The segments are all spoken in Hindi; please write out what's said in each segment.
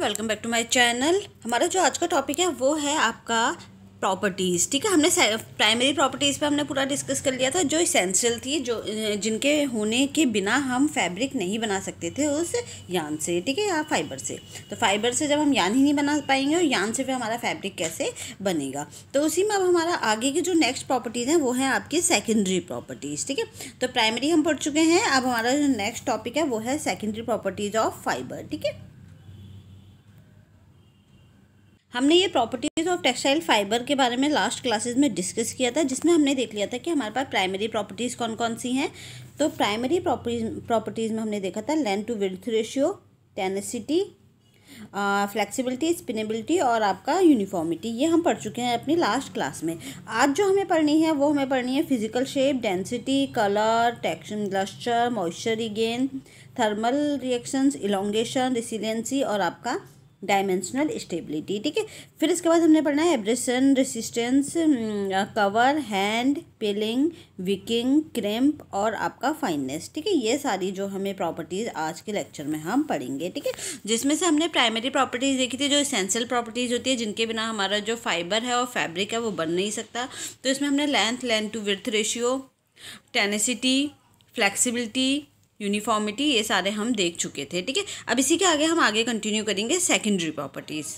Welcome back to my channel. हमारा जो आज का टॉपिक है वो है आपका प्रॉपर्टीज़। ठीक है, हमने प्राइमरी प्रॉपर्टीज़ पे हमने पूरा डिस्कस कर लिया था, जो इसेंशियल थी, जो जिनके होने के बिना हम फैब्रिक नहीं बना सकते थे उस यान से। ठीक है, या फाइबर से। तो फाइबर से जब हम यान ही नहीं बना पाएंगे और यान से फिर हमारा फैब्रिक कैसे बनेगा। तो उसी में अब हमारा आगे की जो नेक्स्ट प्रॉपर्टीज़ हैं वो है आपकी सेकेंडरी प्रॉपर्टीज़। ठीक है, तो प्राइमरी हम पढ़ चुके हैं, अब हमारा जो नेक्स्ट टॉपिक है वो है सेकेंडरी प्रॉपर्टीज़ ऑफ फाइबर। ठीक है, हमने ये प्रॉपर्टीज़ ऑफ टेक्सटाइल फाइबर के बारे में लास्ट क्लासेस में डिस्कस किया था, जिसमें हमने देख लिया था कि हमारे पास प्राइमरी प्रॉपर्टीज़ कौन कौन सी हैं। तो प्राइमरी प्रॉपर्टीज़ में हमने देखा था length to width ratio, tenacity, flexibility, spinnability और आपका यूनिफॉर्मिटी। ये हम पढ़ चुके हैं अपनी लास्ट क्लास में। आज जो हमें पढ़नी है वो हमें पढ़नी है physical shape, density, colour, texture, lustre, moisture regain, thermal reactions, elongation, resiliency और आपका डायमेंशनल स्टेबिलिटी। ठीक है, फिर इसके बाद हमने पढ़ना है abrasion, resistance, cover, hand, पेलिंग, Viking, cramp और आपका फाइननेस। ठीक है, ये सारी जो हमें प्रॉपर्टीज़ आज के लेक्चर में हम पढ़ेंगे। ठीक है, जिसमें से हमने प्राइमरी प्रॉपर्टीज़ देखी थी, जो एसेंशियल प्रॉपर्टीज़ होती है, जिनके बिना हमारा जो फाइबर है और फैब्रिक है वो बन नहीं सकता। तो इसमें हमने length to width ratio, tenacity, flexibility, uniformity, ये सारे हम देख चुके थे। ठीक है, अब इसी के आगे हम आगे कंटिन्यू करेंगे सेकेंडरी प्रॉपर्टीज़।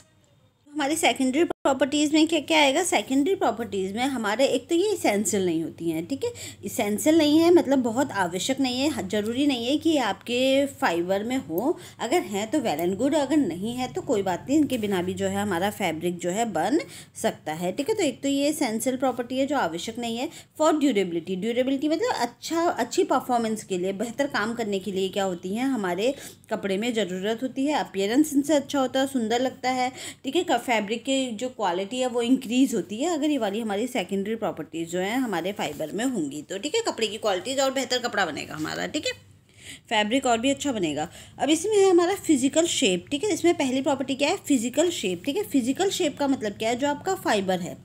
हमारी सेकेंडरी प्रॉपर्टीज़ में क्या क्या आएगा। सेकेंडरी प्रॉपर्टीज़ में हमारे एक तो ये इसेंशियल नहीं होती हैं। ठीक है, इसेंशियल नहीं है मतलब बहुत आवश्यक नहीं है, ज़रूरी नहीं है कि आपके फाइबर में हो। अगर हैं तो वेल एंड गुड, अगर नहीं है तो कोई बात नहीं, इनके बिना भी जो है हमारा फैब्रिक जो है बन सकता है। ठीक है, तो एक तो ये इसेंशियल प्रॉपर्टी है जो आवश्यक नहीं है। फॉर ड्यूरेबिलिटी, ड्यूरेबिलिटी मतलब अच्छी परफॉर्मेंस के लिए, बेहतर काम करने के लिए क्या होती हैं, हमारे कपड़े में ज़रूरत होती है। अपीयरेंस इनसे अच्छा होता है, सुंदर लगता है। ठीक है, फैब्रिक की जो क्वालिटी है वो इंक्रीज़ होती है अगर ये वाली हमारी सेकेंडरी प्रॉपर्टीज़ जो है हमारे फाइबर में होंगी तो। ठीक है, कपड़े की क्वालिटीज़ और बेहतर कपड़ा बनेगा हमारा। ठीक है, फैब्रिक और भी अच्छा बनेगा। अब इसमें है हमारा फिजिकल शेप। ठीक है, इसमें पहली प्रॉपर्टी क्या है, फिजिकल शेप। ठीक है, फिजिकल शेप का मतलब क्या है, जो आपका फाइबर है,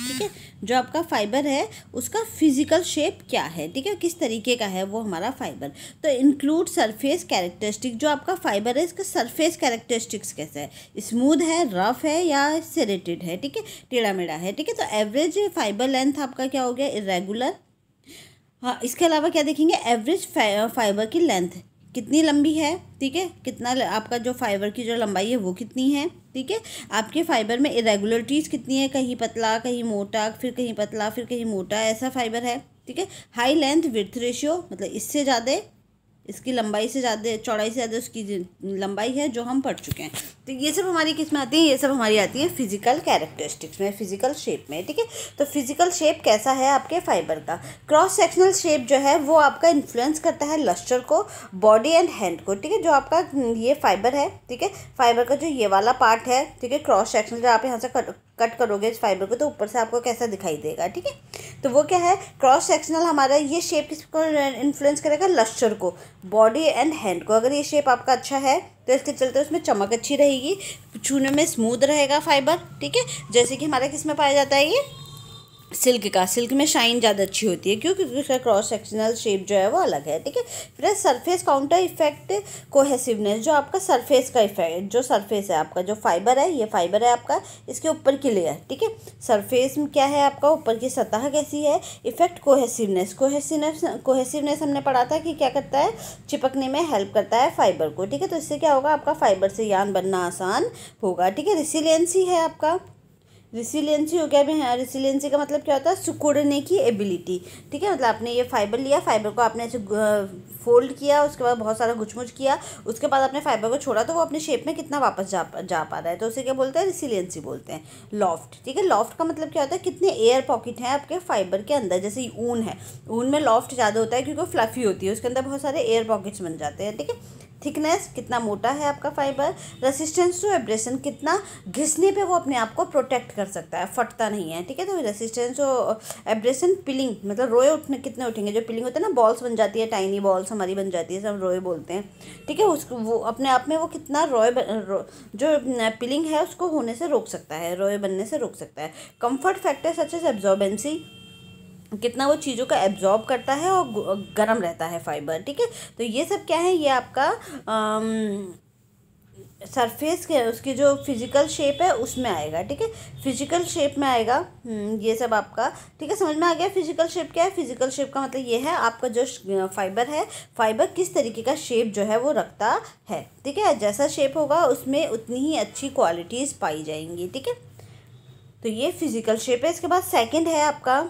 ठीक है, जो आपका फाइबर है उसका फिजिकल शेप क्या है। ठीक है, किस तरीके का है वो हमारा फाइबर। तो इंक्लूड सरफेस कैरेक्टरिस्टिक, जो आपका फाइबर है इसका सरफेस कैरेक्टरिस्टिक्स कैसा है, स्मूथ है, रफ है या सेरेटेड है। ठीक है, टेढ़ा मेढ़ा है। ठीक है, तो एवरेज फाइबर लेंथ आपका क्या हो गया, इरेगुलर। हाँ, इसके अलावा क्या देखेंगे, एवरेज फाइबर की लेंथ कितनी लंबी है। ठीक है, कितना आपका जो फाइबर की जो लंबाई है वो कितनी है। ठीक है, आपके फाइबर में इरेगुलरिटीज़ कितनी है, कहीं पतला कहीं मोटा, फिर कहीं पतला फिर कहीं मोटा, ऐसा फाइबर है। ठीक है, हाई लेंथ विड्थ रेशियो मतलब इससे ज़्यादा, इसकी लंबाई से ज़्यादा, चौड़ाई से ज़्यादा उसकी लंबाई है, जो हम पढ़ चुके हैं। तो ये सब हमारी किस में आती है, ये सब हमारी आती है फिजिकल कैरेक्टरिस्टिक्स में, फिजिकल शेप में। ठीक है, तो फिजिकल शेप कैसा है आपके फाइबर का। क्रॉस सेक्शनल शेप जो है वो आपका इन्फ्लुएंस करता है लस्टर को, बॉडी एंड हैंड को। ठीक है, जो आपका ये फाइबर है, ठीक है, फाइबर का जो ये वाला पार्ट है, ठीक है, क्रॉस सेक्शनल, जो आप यहाँ से कट करोगे इस फाइबर को तो ऊपर से आपको कैसा दिखाई देगा। ठीक है, तो वो क्या है, क्रॉस सेक्शनल हमारा ये शेप किसको इन्फ्लुएंस करेगा, लस्टर को, बॉडी एंड हैंड को। अगर ये शेप आपका अच्छा है तो इसके चलते उसमें चमक अच्छी रहेगी, छूने में स्मूथ रहेगा फाइबर। ठीक है, जैसे कि हमारा किस में पाया जाता है, ये सिल्क का, सिल्क में शाइन ज़्यादा अच्छी होती है क्योंकि उसका क्रॉस सेक्शनल शेप जो है वो अलग है। ठीक है, फिर सरफेस काउंटर इफेक्ट, कोहेसिवनेस, जो आपका सरफेस का इफेक्ट, जो सरफेस है आपका, जो फाइबर है, ये फाइबर है आपका, इसके ऊपर की लेयर। ठीक है, सरफेस में क्या है आपका, ऊपर की सतह कैसी है। इफेक्ट कोहेसिवनेस, कोहेसिवनेस हमने पढ़ा था कि क्या करता है, चिपकने में हेल्प करता है फाइबर को। ठीक है, तो इससे क्या होगा, आपका फाइबर से यान बनना आसान होगा। ठीक है, रेसिलियंसी है आपका, रिसिलियंसी हो गया। हाँ, रिसिलियंसी का मतलब क्या होता है, सिकुड़ने की एबिलिटी। ठीक है, मतलब आपने ये फाइबर लिया, फाइबर को आपने ऐसे फोल्ड किया, उसके बाद बहुत सारा गुचमुच किया, उसके बाद आपने फाइबर को छोड़ा तो वो अपने शेप में कितना वापस जा पा रहा है, तो उसे क्या बोलते हैं, रिसिलियंसी बोलते हैं। लॉफ्ट, ठीक है, लॉफ्ट का मतलब क्या होता है, कितने एयर पॉकेट हैं आपके फाइबर के अंदर। जैसे ऊन है, ऊन में लॉफ्ट ज़्यादा होता है क्योंकि वो फ्लफी होती है, उसके अंदर बहुत सारे एयर पॉकेट्स बन जाते हैं। ठीक है, थिकनेस, कितना मोटा है आपका फाइबर। रेसिस्टेंस टू एब्रेशन, कितना घिसने पे वो अपने आप को प्रोटेक्ट कर सकता है, फटता नहीं है। ठीक है, तो रेसिस्टेंस टू एब्रेशन, पिलिंग मतलब रोए उठने कितने उठेंगे, जो पिलिंग होते हैं ना, बॉल्स बन जाती है, टाइनी बॉल्स हमारी बन जाती है, सब रोए बोलते हैं। ठीक है, उसको वो अपने आप में वो कितना जो पिलिंग है उसको होने से रोक सकता है, रोए बनने से रोक सकता है। Comfort factor such as absorbency, कितना वो चीज़ों का एब्जॉर्ब करता है और गर्म रहता है फाइबर। ठीक है, तो ये सब क्या है, ये आपका सरफेस के उसकी जो फिजिकल शेप है उसमें आएगा, ठीक है, फिजिकल शेप में आएगा। ये सब आपका ठीक है, समझ में आ गया। फिजिकल शेप क्या है? फिजिकल शेप का मतलब ये है आपका जो फाइबर है, फाइबर किस तरीके का शेप जो है वो रखता है, ठीक है। जैसा शेप होगा उसमें उतनी ही अच्छी क्वालिटीज़ पाई जाएंगी, ठीक है। तो ये फिजिकल शेप है। इसके बाद सेकंड है आपका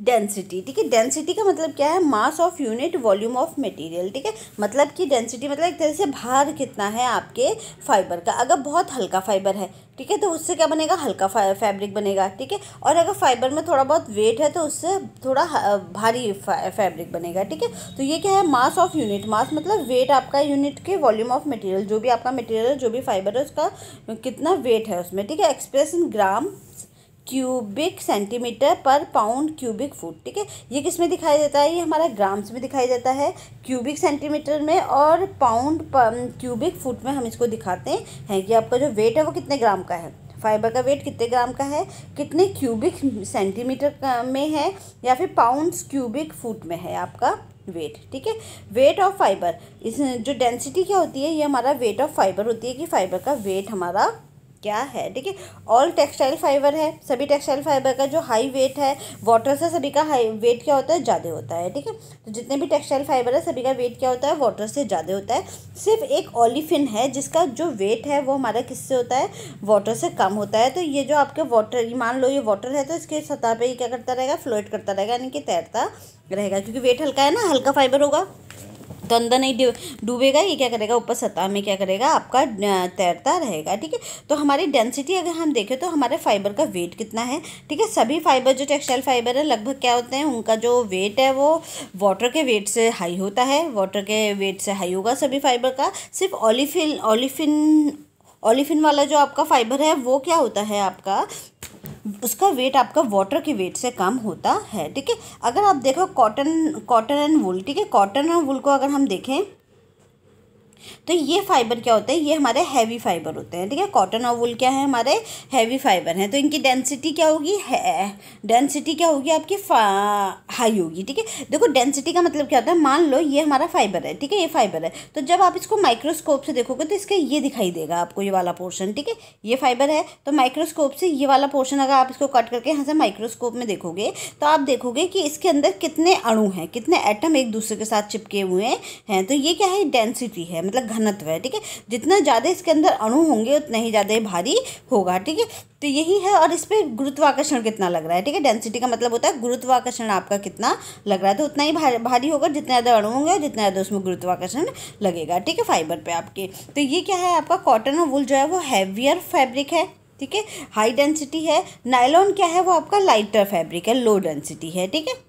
डेंसिटी, ठीक है। डेंसिटी का मतलब क्या है? Mass of unit volume of material, ठीक है। मतलब कि डेंसिटी मतलब एक तरह से भार कितना है आपके फाइबर का। अगर बहुत हल्का फाइबर है, ठीक है, तो उससे क्या बनेगा? हल्का फैब्रिक बनेगा, ठीक है। और अगर फाइबर में थोड़ा बहुत वेट है तो उससे थोड़ा भारी फैब्रिक बनेगा, ठीक है। तो ये क्या है? Mass of unit. मास मतलब वेट आपका यूनिट के वॉल्यूम ऑफ मटेरियल, जो भी आपका मटेरियल है, जो भी फाइबर है, उसका कितना वेट है उसमें, ठीक है। Express in gram cubic centimetre पर पाउंड क्यूबिक फुट, ठीक है। ये किस में दिखाई देता है? ये हमारा ग्राम्स में दिखाई देता है, क्यूबिक सेंटीमीटर में, और पाउंड क्यूबिक फुट में हम इसको दिखाते हैं कि आपका जो वेट है वो कितने ग्राम का है, फाइबर का वेट कितने ग्राम का है, कितने क्यूबिक सेंटीमीटर में है, या फिर पाउंड्स क्यूबिक फुट में है आपका वेट, ठीक है। वेट ऑफ फाइबर, इस जो डेंसिटी क्या होती है? ये हमारा वेट ऑफ फाइबर होती है कि फाइबर का वेट हमारा क्या है, ठीक है। ऑल टेक्सटाइल फाइबर है, सभी टेक्सटाइल फाइबर का जो हाई वेट है, वाटर से सभी का हाई वेट क्या होता है? ज़्यादा होता है, ठीक है। तो जितने भी टेक्सटाइल फाइबर है सभी का वेट क्या होता है? वाटर से ज़्यादा होता है। सिर्फ एक ओलिफिन है जिसका जो वेट है वो हमारा किससे होता है? वाटर से कम होता है। तो ये जो आपके वाटर, मान लो ये वाटर है, तो इसके सतह पे ये क्या करता रहेगा? फ्लोट करता रहेगा, यानी कि तैरता रहेगा, क्योंकि वेट हल्का है ना, हल्का फाइबर होगा तो अंदर नहीं डूबेगा, ये क्या करेगा? ऊपर सतह में क्या करेगा? आपका तैरता रहेगा, ठीक है। तो हमारी डेंसिटी अगर हम देखें तो हमारे फाइबर का वेट कितना है, ठीक है। सभी फाइबर जो टेक्सटाइल फाइबर है लगभग क्या होते हैं? उनका जो वेट है वो वाटर के वेट से हाई होता है, वाटर के वेट से हाई होगा सभी फाइबर का। सिर्फ ओलिफिन वाला जो आपका फाइबर है वो क्या होता है आपका? उसका वेट आपका वाटर के वेट से कम होता है, ठीक है। अगर आप देखो कॉटन एंड वुल, ठीक है, कॉटन और वुल को अगर हम देखें तो ये फाइबर क्या होता है? ये हमारे हैवी फाइबर होते हैं, ठीक है। कॉटन और वुल क्या है? हमारे हैवी फाइबर हैं। तो इनकी डेंसिटी क्या होगी? डेंसिटी क्या होगी आपकी? हाई होगी, ठीक है। देखो डेंसिटी का मतलब क्या होता है? मान लो ये हमारा फाइबर है, ठीक है, ये फाइबर है, तो जब आप इसको माइक्रोस्कोप से देखोगे तो इसका ये दिखाई देगा आपको, ये वाला पोर्शन, ठीक है। ये फाइबर है तो माइक्रोस्कोप से ये वाला पोर्शन अगर आप इसको कट करके यहाँ से माइक्रोस्कोप में देखोगे तो आप देखोगे कि इसके अंदर कितने अणु हैं, कितने एटम एक दूसरे के साथ चिपके हुए हैं। तो ये क्या है? डेंसिटी है, मतलब घनत्व है, ठीक है। जितना ज़्यादा इसके अंदर अणु होंगे उतना ही ज़्यादा भारी होगा, ठीक है। तो यही है। और इस पर गुरुत्वाकर्षण कितना लग रहा है, ठीक है। डेंसिटी का मतलब होता है गुरुत्वाकर्षण आपका कितना लग रहा है, तो उतना ही भारी होगा जितने ज़्यादा अणु होंगे और जितना ज़्यादा उसमें गुरुत्वाकर्षण लगेगा, ठीक है, फाइबर पे आपके। तो ये क्या है? आपका कॉटन और वुल जो है वो हैवियर फैब्रिक है, ठीक है, हाई डेंसिटी है। नायलॉन क्या है? वो आपका लाइटर फैब्रिक है, लो डेंसिटी है, ठीक है।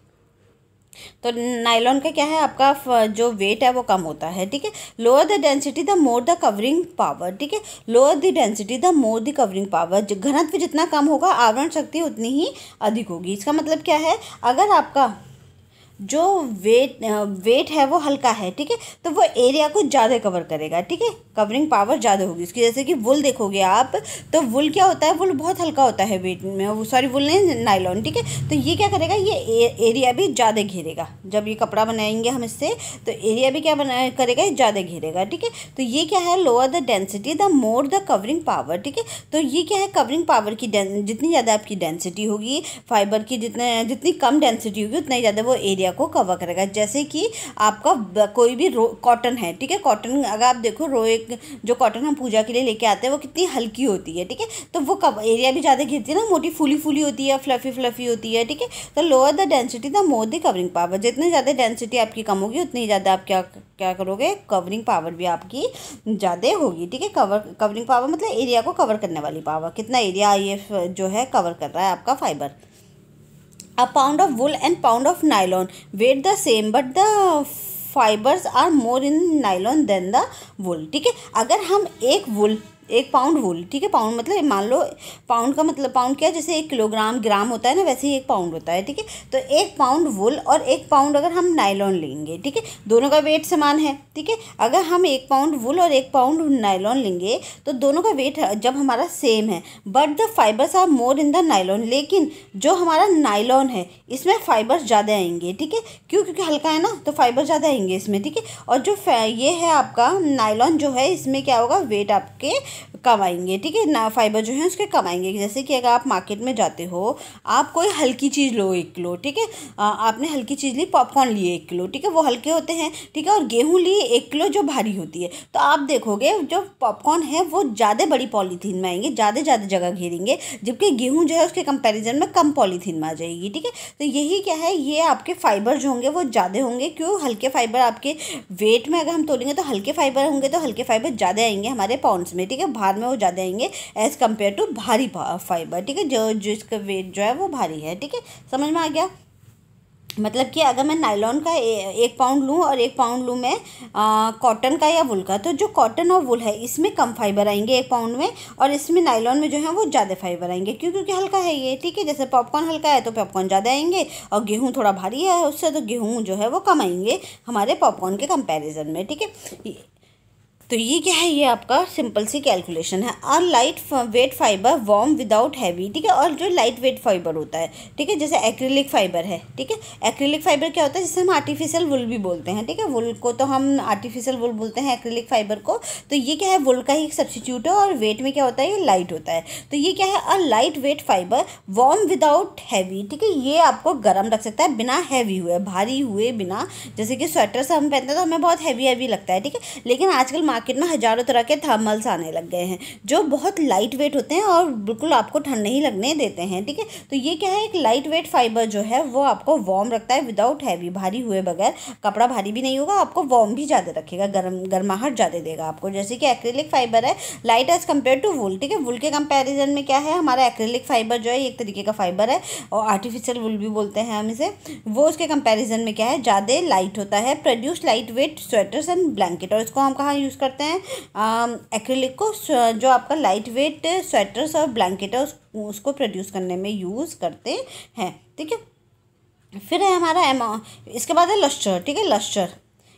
तो नायलॉन का क्या है? आपका जो वेट है वो कम होता है, ठीक है। Lower the density the more the covering power, ठीक है। Lower the density the more the covering power, घनत्व जितना कम होगा आवरण शक्ति उतनी ही अधिक होगी। इसका मतलब क्या है? अगर आपका जो वेट है वो हल्का है, ठीक है, तो वो एरिया को ज़्यादा कवर करेगा, ठीक है, कवरिंग पावर ज़्यादा होगी उसकी। जैसे कि वुल देखोगे आप तो वुल क्या होता है? वुल बहुत हल्का होता है वेट में, सॉरी वुल नहीं, नायलॉन, ठीक है। तो ये क्या करेगा? ये एरिया भी ज़्यादा घेरेगा। जब ये कपड़ा बनाएंगे हम इससे तो एरिया भी क्या करेगा? ज़्यादा घेरेगा, ठीक है। तो ये क्या है? Lower the density the more the covering power, ठीक है। तो ये क्या है? कवरिंग पावर की जितनी ज़्यादा आपकी डेंसिटी होगी फाइबर की, जितनी कम डेंसिटी होगी उतना ही ज़्यादा वो एरिया को कवर करेगा। जैसे कि आपका कोई भी कॉटन है, ठीक है, कॉटन अगर आप देखो जो कॉटन हम पूजा के लिए लेके आते हैं वो कितनी हल्की होती है, ठीक है, तो वो एरिया भी ज़्यादा घेरती है ना, मोटी फूली होती है, फ्लफी होती है, ठीक है। तो lower the density the more the covering power, जितनी ज़्यादा डेंसिटी आपकी कम होगी उतनी ज़्यादा आप क्या करोगे? कवरिंग पावर भी आपकी ज़्यादा होगी, ठीक है। कवरिंग पावर मतलब एरिया को कवर करने वाली पावर, कितना एरिया ये जो है कवर कर रहा है आपका fibre. A pound of wool and pound of nylon weight the same but the fibers are more in nylon than the wool, ठीक है। अगर हम एक वुल 1 पाउंड वूल, ठीक है। पाउंड मतलब मान लो पाउंड का मतलब पाउंड क्या है, जैसे 1 किलोग्राम ग्राम होता है ना, वैसे ही 1 पाउंड होता है, ठीक है। तो 1 पाउंड वूल और 1 पाउंड अगर हम नायलॉन लेंगे, ठीक है, दोनों का वेट समान है, ठीक है। अगर हम 1 पाउंड वूल और 1 पाउंड नायलॉन लेंगे तो दोनों का वेट जब हमारा सेम है, but the fibres are more in the nylon, लेकिन जो हमारा नायलॉन है इसमें फाइबर्स ज़्यादा आएंगे, ठीक है। क्यों? क्योंकि हल्का है ना, तो फाइबर ज़्यादा आएंगे इसमें, ठीक है। और जो ये है आपका नायलॉन जो है, इसमें क्या होगा, वेट आपके कम आएंगे, ठीक है ना, फाइबर जो है उसके कम आएंगे। जैसे कि अगर आप मार्केट में जाते हो, आप कोई हल्की चीज़ लो 1 किलो, ठीक है, आपने हल्की चीज़ ली, पॉपकॉर्न लिए 1 किलो, ठीक है, वो हल्के होते हैं, ठीक है, और गेहूँ लिए 1 किलो जो भारी होती है, तो आप देखोगे जो पॉपकॉर्न है वो ज़्यादा बड़ी पॉलीथीन में आएंगे, ज़्यादा जगह घेरेंगे, जबकि गेहूँ जो है उसके कंपैरिजन में कम पॉलीथीन में आ जाएगी, ठीक है। तो यही क्या है, ये आपके फाइबर जो होंगे वो ज़्यादा होंगे। क्यों? हल्के फाइबर आपके वेट में अगर हम तोलेंगे तो हल्के फाइबर होंगे, तो हल्के फाइबर ज़्यादा आएंगे हमारे पाउंड्स में, ठीक है, भार में वो ज़्यादा आएंगे एज़ कम्पेयर टू भारी फाइबर, ठीक है, जो जिसका वेट जो है वो भारी है, ठीक है। समझ में आ गया? मतलब कि अगर मैं नायलॉन का 1 पाउंड लूँ और 1 पाउंड लूँ मैं कॉटन का या वुल का, तो जो कॉटन और वुल है इसमें कम फाइबर आएंगे 1 पाउंड में, और इसमें नायलॉन में जो है वो ज़्यादा फाइबर आएंगे। क्यों? क्योंकि हल्का है ये, ठीक है। जैसे पॉपकॉर्न हल्का है तो पॉपकॉर्न ज़्यादा आएंगे, और गेहूँ थोड़ा भारी है उससे, तो गेहूँ जो है वो कम आएंगे हमारे पॉपकॉर्न के कंपेरिजन में, ठीक है। तो ये क्या है, ये आपका सिंपल सी कैलकुलेशन है। और light weight fibre warm without heavy, ठीक है। और जो लाइट वेट फाइबर होता है, ठीक है, जैसे एक्रिलिक फाइबर है, ठीक है। एक्रिलिक फाइबर क्या होता है, जिसे हम आर्टिफिशियल वुल भी बोलते हैं, ठीक है। वुल को तो हम आर्टिफिशियल वुल बोलते हैं, एक्रिलिक फाइबर को। तो ये क्या है, वुल का ही एक सब्स्टिट्यूट है, और वेट में क्या होता है, ये लाइट होता है। तो ये क्या है, a light weight fibre warm without heavy, ठीक है। ये आपको गर्म रख सकता है बिना हैवी हुए, भारी हुए बिना। जैसे कि स्वेटर से हम पहनते हैं तो हमें बहुत हैवी लगता है, ठीक है। लेकिन आजकल मार्केट में हज़ारों तरह के थर्मल्स आने लग गए हैं जो बहुत लाइट वेट होते हैं और बिल्कुल आपको ठंड नहीं लगने देते हैं, ठीक है। तो ये क्या है, एक लाइट वेट फाइबर जो है वो आपको वार्म रखता है विदाउट हैवी, भारी हुए बगैर। कपड़ा भारी भी नहीं होगा, आपको वार्म भी ज़्यादा रखेगा, गर्माहट ज़्यादा देगा आपको। जैसे कि एक्रिलिक फाइबर है लाइट एज कम्पेयर टू वुल, ठीक है। वुल के कंपेरिजन में क्या है, हमारा एक्रिलिक फाइबर जो है एक तरीके का फाइबर है, और आर्टिफिशियल वुल भी बोलते हैं हम इसे, वो उसके कंपेरिजन में क्या है, ज़्यादा लाइट होता है। Produce light weight sweaters and blanket, और इसको हम कहाँ यूज़ करते हैं, एक्रिलिक को, जो आपका लाइट वेट स्वेटर्स और ब्लैंकेट है उसको प्रोड्यूस करने में यूज़ करते हैं, ठीक है। फिर है हमारा इसके बाद है लस्टर, ठीक है। लस्टर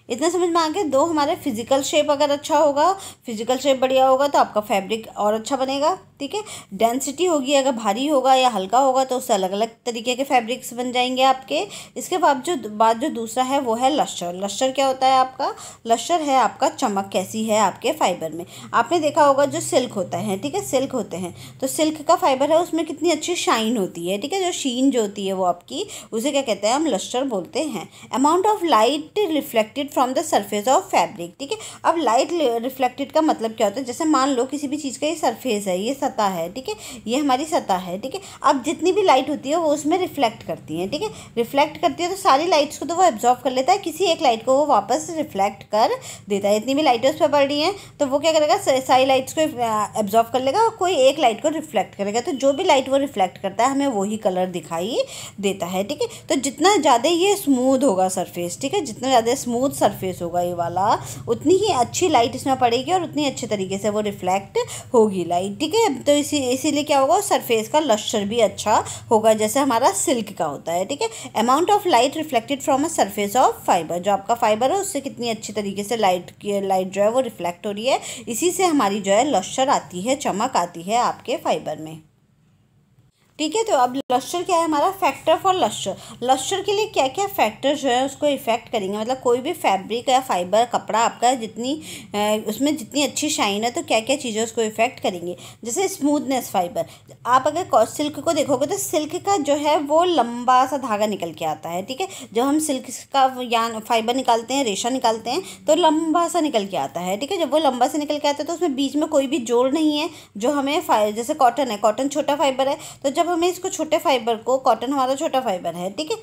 इतना समझ में आ गया। 2 हमारे फिजिकल शेप अगर अच्छा होगा, फिजिकल शेप बढ़िया होगा तो आपका फैब्रिक और अच्छा बनेगा, ठीक है। डेंसिटी होगी, अगर भारी होगा या हल्का होगा तो उससे अलग अलग तरीके के फैब्रिक्स बन जाएंगे आपके। इसके बाद जो दूसरा है वो है लस्टर। लस्टर क्या होता है आपका, लस्टर है आपका चमक कैसी है आपके फाइबर में। आपने देखा होगा जो सिल्क होता है, ठीक है, सिल्क होते हैं, तो सिल्क का फाइबर है उसमें कितनी अच्छी शाइन होती है, ठीक है। जो शीन जो होती है वो आपकी, उसे क्या कहते हैं, हम लस्टर बोलते हैं। Amount of light reflected from the surface of fabric, ठीक है। अब लाइट रिफ्लेक्टेड का मतलब क्या होता है, जैसे मान लो किसी भी चीज़ का ये सरफेस है, ये सतह है, ठीक है, ये हमारी सतह है, ठीक है। अब जितनी भी लाइट होती है वो उसमें रिफ्लेक्ट करती है, ठीक है। रिफ्लेक्ट करती है तो सारी लाइट्स को तो वो एब्जॉर्व कर लेता है, किसी एक लाइट को वो वापस रिफ्लेक्ट कर देता है। इतनी भी लाइटें उस पर पड़ रही हैं तो वो क्या करेगा, सारी लाइट्स को एब्जॉर्व कर लेगा और कोई एक लाइट को रिफ्लेक्ट करेगा। तो जो भी लाइट वो रिफ्लेक्ट करता है हमें वही कलर दिखाई देता है, ठीक है। तो जितना ज़्यादा ये स्मूथ होगा सरफेस, ठीक है, जितना ज़्यादा स्मूथ सरफेस होगा ये वाला, उतनी ही अच्छी लाइट इसमें पड़ेगी और उतनी अच्छे तरीके से वो रिफ्लेक्ट होगी लाइट, ठीक है। तो इसीलिए क्या होगा, सरफेस का लस्टर भी अच्छा होगा, जैसे हमारा सिल्क का होता है, ठीक है। Amount of light reflected from a surface of fibre, जो आपका फाइबर है उससे कितनी अच्छी तरीके से लाइट जो है वो रिफ्लेक्ट हो रही है, इसी से हमारी जो है लस्टर आती है, चमक आती है आपके फाइबर में, ठीक है। तो अब लस्टर क्या है हमारा, फैक्टर फॉर लस्टर। लस्टर के लिए क्या क्या फैक्टर जो है उसको इफेक्ट करेंगे, मतलब कोई भी फैब्रिक या फाइबर कपड़ा आपका जितनी उसमें जितनी अच्छी शाइन है तो क्या क्या चीज़ें उसको इफेक्ट करेंगे। जैसे स्मूथनेस फाइबर, आप अगर सिल्क को देखोगे तो सिल्क का जो है वो लंबा सा धागा निकल के आता है, ठीक है। जब हम सिल्क का फाइबर निकालते हैं, रेशा निकालते हैं तो लंबा सा निकल के आता है, ठीक है। जब वो लंबा सा निकल के आता है तो उसमें बीच में कोई भी जोड़ नहीं है, जो हमें जैसे कॉटन है, कॉटन छोटा फाइबर है, तो जब हमें इसको छोटे फाइबर को, कॉटन हमारा छोटा फाइबर है, ठीक है,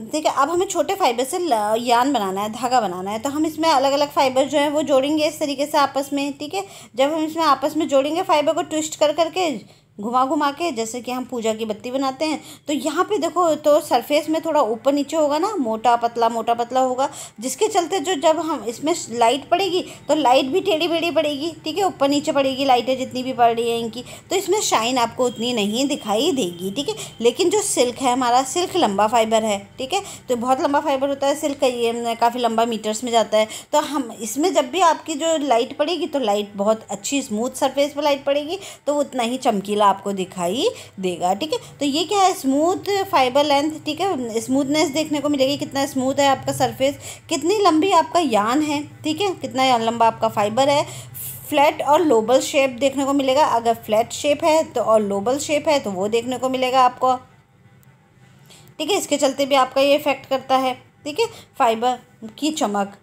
ठीक है। अब हमें छोटे फाइबर से यान बनाना है, धागा बनाना है, तो हम इसमें अलग अलग फाइबर जो है वो जोड़ेंगे इस तरीके से आपस में, ठीक है। जब हम इसमें आपस में जोड़ेंगे फाइबर को ट्विस्ट कर करके, घुमा घुमा के, जैसे कि हम पूजा की बत्ती बनाते हैं। तो यहाँ पे देखो तो सरफेस में थोड़ा ऊपर नीचे होगा ना, मोटा पतला होगा, जिसके चलते जो जब हम इसमें लाइट पड़ेगी तो लाइट भी टेढ़ी बेढ़ी पड़ेगी, ठीक है, ऊपर नीचे पड़ेगी लाइटें जितनी भी पड़ रही है इनकी, तो इसमें शाइन आपको उतनी नहीं दिखाई देगी, ठीक है। लेकिन जो सिल्क है हमारा, सिल्क लंबा फाइबर है, ठीक है, तो बहुत लंबा फाइबर होता है सिल्क का, ये काफ़ी लंबा मीटर्स में जाता है। तो हम इसमें जब भी आपकी जो लाइट पड़ेगी तो लाइट बहुत अच्छी स्मूथ सरफेस पर लाइट पड़ेगी तो उतना ही चमकीला आपको दिखाई देगा, ठीक है। तो ये क्या है, स्मूथ फाइबर लेंथ, ठीक है, स्मूथनेस देखने को मिलेगी, कितना स्मूथ है आपका सरफेस, कितनी लंबी आपका यान है, ठीक है, कितना लंबा आपका फाइबर है। फ्लैट और लोबल शेप देखने को मिलेगा, अगर फ्लैट शेप है तो, और लोबल शेप है तो वो देखने को मिलेगा आपको, ठीक है। इसके चलते भी आपका ये इफेक्ट करता है, ठीक है, फाइबर की चमक,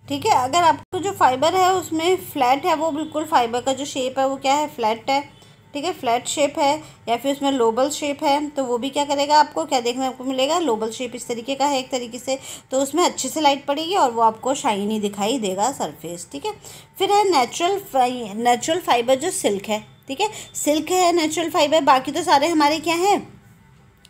ठीक है। अगर आपको जो फाइबर है उसमें फ्लैट है, वो बिल्कुल फाइबर का जो शेप है वो क्या है, फ्लैट है, ठीक है, फ्लैट शेप है, या फिर उसमें लोबल शेप है, तो वो भी क्या करेगा, आपको क्या देखने को मिलेगा, लोबल शेप इस तरीके का है एक तरीके से, तो उसमें अच्छे से लाइट पड़ेगी और वो आपको शाइनी दिखाई देगा सरफेस, ठीक है। फिर है नेचुरल फाइबर जो सिल्क है, ठीक है, सिल्क है नेचुरल फाइबर, बाकी तो सारे हमारे क्या हैं,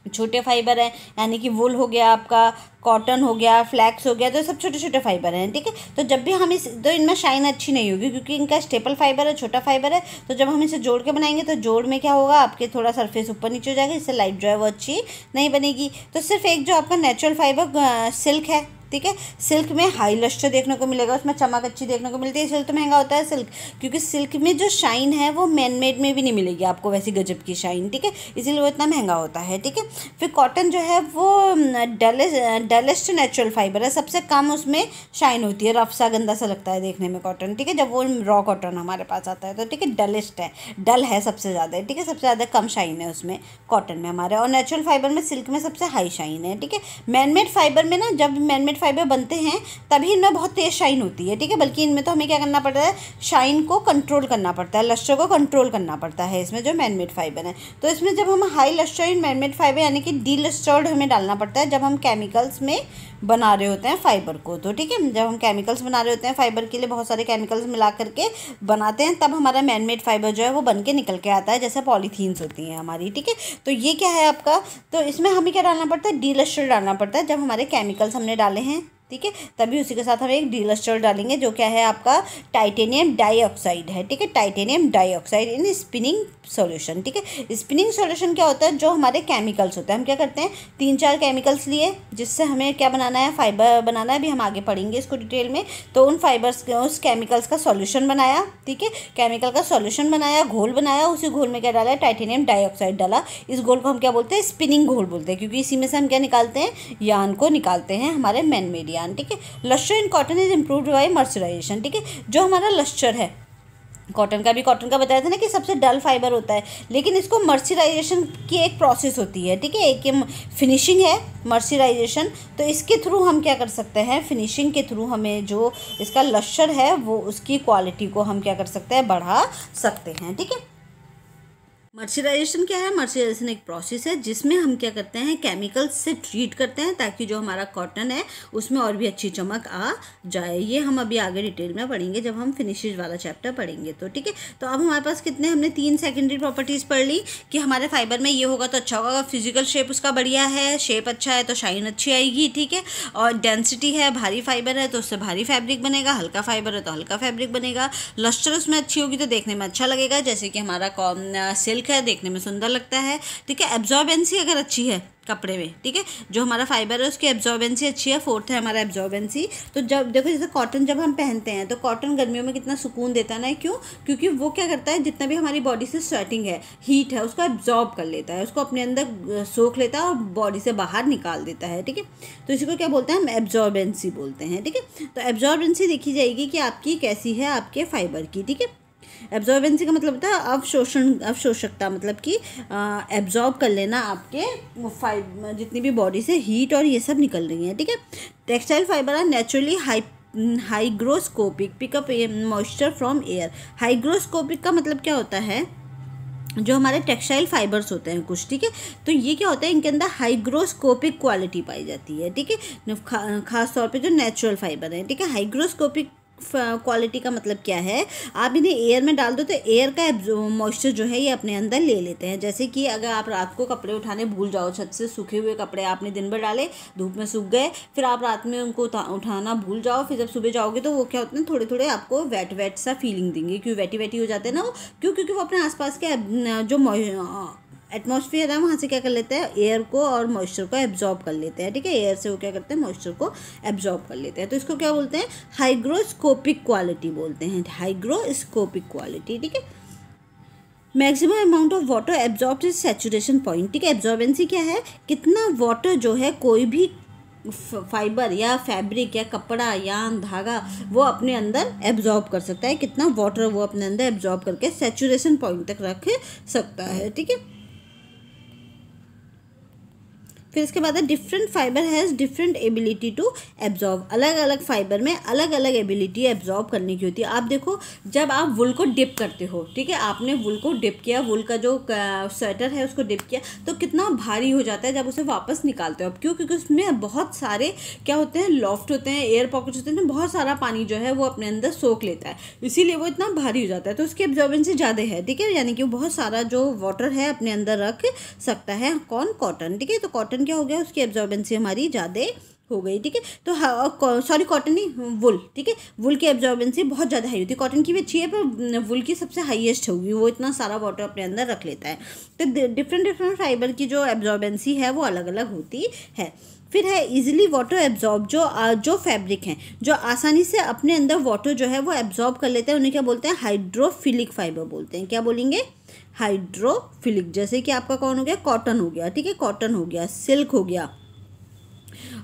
छोटे फाइबर हैं, यानी कि वुल हो गया आपका, कॉटन हो गया, फ्लैक्स हो गया, तो सब छोटे छोटे फाइबर हैं, ठीक है। तो जब भी हम तो इनमें शाइन अच्छी नहीं होगी क्योंकि इनका स्टेपल फाइबर है, छोटा फाइबर है, तो जब हम इसे जोड़ के बनाएंगे तो जोड़ में क्या होगा, आपके थोड़ा सरफेस ऊपर नीचे हो जाएगा, इससे लाइट जो है वो अच्छी नहीं बनेगी। तो सिर्फ एक जो आपका नेचुरल फाइबर सिल्क है, ठीक है, सिल्क में हाई लस्टर देखने को मिलेगा, उसमें चमक अच्छी देखने को मिलती है, इसलिए तो महंगा होता है सिल्क, क्योंकि सिल्क में जो शाइन है वो मैन मेड में भी नहीं मिलेगी आपको वैसी गजब की शाइन, ठीक है, इसीलिए वो इतना महंगा होता है, ठीक है। फिर कॉटन जो है वो डलेस्ट नेचुरल फाइबर है, सबसे कम उसमें शाइन होती है, रफ सा गंदा सा लगता है देखने में कॉटन, ठीक है, जब वो रॉ कॉटन हमारे पास आता है तो, ठीक है, डलेस्ट है, डल है सबसे ज़्यादा, ठीक है, सबसे ज़्यादा कम शाइन है उसमें कॉटन में हमारे, और नेचुरल फाइबर में सिल्क में सबसे हाई शाइन है, ठीक है। मैनमेड फाइबर में ना, जब मैनमेड फाइबर बनते हैं तभी इनमें बहुत तेज शाइन होती है, ठीक है, बल्कि इनमें तो हमें क्या करना पड़ता है, शाइन को कंट्रोल करना पड़ता है, लस्टर को कंट्रोल करना पड़ता है इसमें जो मैनमेड फाइबर है। तो इसमें जब हम हाई लस्टर इन मैनमेड फाइबर यानी कि डीलस्टर्ड हमें डालना पड़ता है जब हम केमिकल्स में बना रहे होते हैं फाइबर को, तो ठीक है, जब हम केमिकल्स बना रहे होते हैं फाइबर के लिए, बहुत सारे केमिकल्स मिला करके बनाते हैं, तब हमारा मैनमेड फाइबर जो है वो बन के निकल के आता है, जैसे पॉलीथीन्स होती हैं हमारी, ठीक है। तो ये क्या है आपका, तो इसमें हमें क्या डालना पड़ता है, डीलस्टर डालना पड़ता है, जब हमारे केमिकल्स हमने डाले हैं, ठीक है, तभी उसी के साथ हम एक डीलस्टर डालेंगे जो क्या है आपका टाइटेनियम डाइऑक्साइड है, ठीक है, titanium dioxide in spinning solution, ठीक है। स्पिनिंग सॉल्यूशन क्या होता है, जो हमारे केमिकल्स होते हैं, हम क्या करते हैं 3-4 केमिकल्स लिए, जिससे हमें क्या बनाना है, फाइबर बनाना है, अभी हम आगे पढ़ेंगे इसको डिटेल में, तो उन फाइबर्स उस केमिकल्स का सॉल्यूशन बनाया, ठीक है, केमिकल का सॉल्यूशन बनाया, घोल बनाया, उसी घोल में क्या डाला है, टाइटेनियम डाइऑक्साइड डाला, इस घोल को हम क्या बोलते हैं, स्पिनिंग घोल बोलते हैं, क्योंकि इसी में से हम क्या निकालते हैं, यान को निकालते हैं, हमारे मैनमेड यान, ठीक है। Lustre in cotton is improved by mercerisation, ठीक है, जो हमारा लस्टर है कॉटन का बताया था ना कि सबसे डल फाइबर होता है, लेकिन इसको मर्सराइजेशन की एक प्रोसेस होती है, ठीक है, एक फिनिशिंग है मर्सराइजेशन, तो इसके थ्रू हम क्या कर सकते हैं, फिनिशिंग के थ्रू हमें जो इसका लस्टर है वो उसकी क्वालिटी को हम क्या कर सकते हैं, बढ़ा सकते हैं, ठीक है। मर्सराइजेशन क्या है, मर्सराइजेशन एक प्रोसेस है जिसमें हम क्या करते हैं, केमिकल्स से ट्रीट करते हैं ताकि जो हमारा कॉटन है उसमें और भी अच्छी चमक आ जाए। ये हम अभी आगे डिटेल में पढ़ेंगे जब हम फिनिशेज वाला चैप्टर पढ़ेंगे, तो ठीक है। तो अब हमारे पास कितने, हमने 3 सेकेंडरी प्रॉपर्टीज़ पढ़ ली कि हमारे फाइबर में ये होगा तो अच्छा होगा, फिजिकल शेप उसका बढ़िया है, शेप अच्छा है तो शाइन अच्छी आएगी, ठीक है, और डेंसिटी है, भारी फाइबर है तो उससे भारी फैब्रिक बनेगा, हल्का फाइबर है तो हल्का फैब्रिक बनेगा, लस्टर उसमें अच्छी होगी तो देखने में अच्छा लगेगा, जैसे कि हमारा सिल्क है, देखने में सुंदर लगता है, ठीक है। एब्जॉर्बेंसी अगर अच्छी है कपड़े में, ठीक है, जो हमारा फाइबर है उसकी एब्जॉर्बेंसी अच्छी है, 4th है हमारा एब्जॉर्बेंसी। तो जब देखो जैसे कॉटन जब हम पहनते हैं तो कॉटन गर्मियों में कितना सुकून देता है ना, क्यों, क्योंकि वो क्या करता है, जितना भी हमारी बॉडी से स्वेटिंग है, हीट है, उसको एब्जॉर्ब कर लेता है, उसको अपने अंदर सोख लेता है और बॉडी से बाहर निकाल देता है, ठीक है। तो इसी को क्या बोलते हैं, हम एब्जॉर्बेंसी बोलते हैं, ठीक है। तो एब्जॉर्बेंसी देखी जाएगी कि आपकी कैसी है, आपके फाइबर की, ठीक है। एब्जॉर्बेंसी का मतलब होता है अवशोषकता, मतलब कि एब्जॉर्ब कर लेना आपके जितनी भी बॉडी से हीट और ये सब निकल रही है, ठीक है। Textile fibre are naturally hygroscopic pick up moisture from air. Hygroscopic का मतलब क्या होता है, जो हमारे टेक्सटाइल फाइबर्स होते हैं कुछ, ठीक है, तो ये क्या होता है, इनके अंदर हाइग्रोस्कोपिक क्वालिटी पाई जाती है, ठीक है, खास तौर पे जो नेचुरल फाइबर है, ठीक है। हाइग्रोस्कोपिक क्वालिटी का मतलब क्या है, आप इन्हें एयर में डाल दो तो एयर का मॉइस्चर जो है ये अपने अंदर ले लेते हैं। जैसे कि अगर आप रात को कपड़े उठाने भूल जाओ, छत से सूखे हुए कपड़े आपने दिन भर डाले, धूप में सूख गए, फिर आप रात में उनको उठाना भूल जाओ, फिर जब सुबह जाओगे तो वो क्या होते हैं, थोड़े थोड़े आपको वेट वेट सा फीलिंग देंगे, क्यों वेटी वेटी हो जाते हैं ना वो, क्योंकि वो अपने आसपास के जो एटमॉस्फेयर है वहाँ से क्या कर लेते हैं, एयर को और मॉइस्चर को एब्जॉर्ब कर लेते हैं। ठीक है, एयर से वो क्या करते हैं, मॉइस्चर को एब्जॉर्ब कर लेते हैं। तो इसको क्या बोलते हैं, हाइग्रोस्कोपिक क्वालिटी बोलते हैं, हाइग्रोस्कोपिक क्वालिटी। ठीक है, maximum amount of water absorb is saturation point. ठीक है, एब्जॉर्बेंसी क्या है, कितना वाटर जो है कोई भी फाइबर या फैब्रिक या कपड़ा या धागा वो अपने अंदर एब्जॉर्ब कर सकता है, कितना वाटर वो अपने अंदर एब्जॉर्ब करके सैचुरेशन पॉइंट तक रख सकता है। ठीक है, फिर इसके बाद है different fibre has different ability to absorb. अलग अलग फाइबर में अलग अलग एबिलिटी एब्जॉर्ब करने की होती है। आप देखो, जब आप वुल को डिप करते हो, ठीक है, आपने वुल को डिप किया, वुल का जो स्वेटर है उसको डिप किया, तो कितना भारी हो जाता है जब उसे वापस निकालते हो आप। क्यों? क्योंकि उसमें बहुत सारे क्या होते हैं, लॉफ्ट होते हैं, एयर पॉकेट्स होते हैं, बहुत सारा पानी जो है वो अपने अंदर सोख लेता है, इसीलिए वो इतना भारी हो जाता है। तो उसकी एब्जॉर्बेंसी ज़्यादा है। ठीक है, यानी कि वो बहुत सारा जो वाटर है अपने अंदर रख सकता है। कौन? कॉटन। ठीक है, तो कॉटन क्या हो गया, उसकी एब्जॉर्बेंसी हमारी ज़्यादा हो गई। ठीक है, तो सॉरी कॉटन नहीं, वुल। ठीक है, वुल की एब्जॉर्बेंसी बहुत ज़्यादा हाई होती है, कॉटन की भी अच्छी है पर वुल की सबसे हाईएस्ट होगी, वो इतना सारा वाटर अपने अंदर रख लेता है। तो डिफरेंट फाइबर की जो एब्जॉर्बेंसी है वो अलग अलग होती है। फिर है इजीली वाटर एब्जॉर्ब, जो फैब्रिक हैं जो आसानी से अपने अंदर वाटर जो है वो एब्जॉर्ब कर लेते हैं, उन्हें क्या बोलते हैं, हाइड्रोफिलिक फाइबर बोलते हैं। क्या बोलेंगे? हाइड्रोफिलिक। जैसे कि आपका कौन हो गया, कॉटन हो गया। ठीक है, कॉटन हो गया, सिल्क हो गया,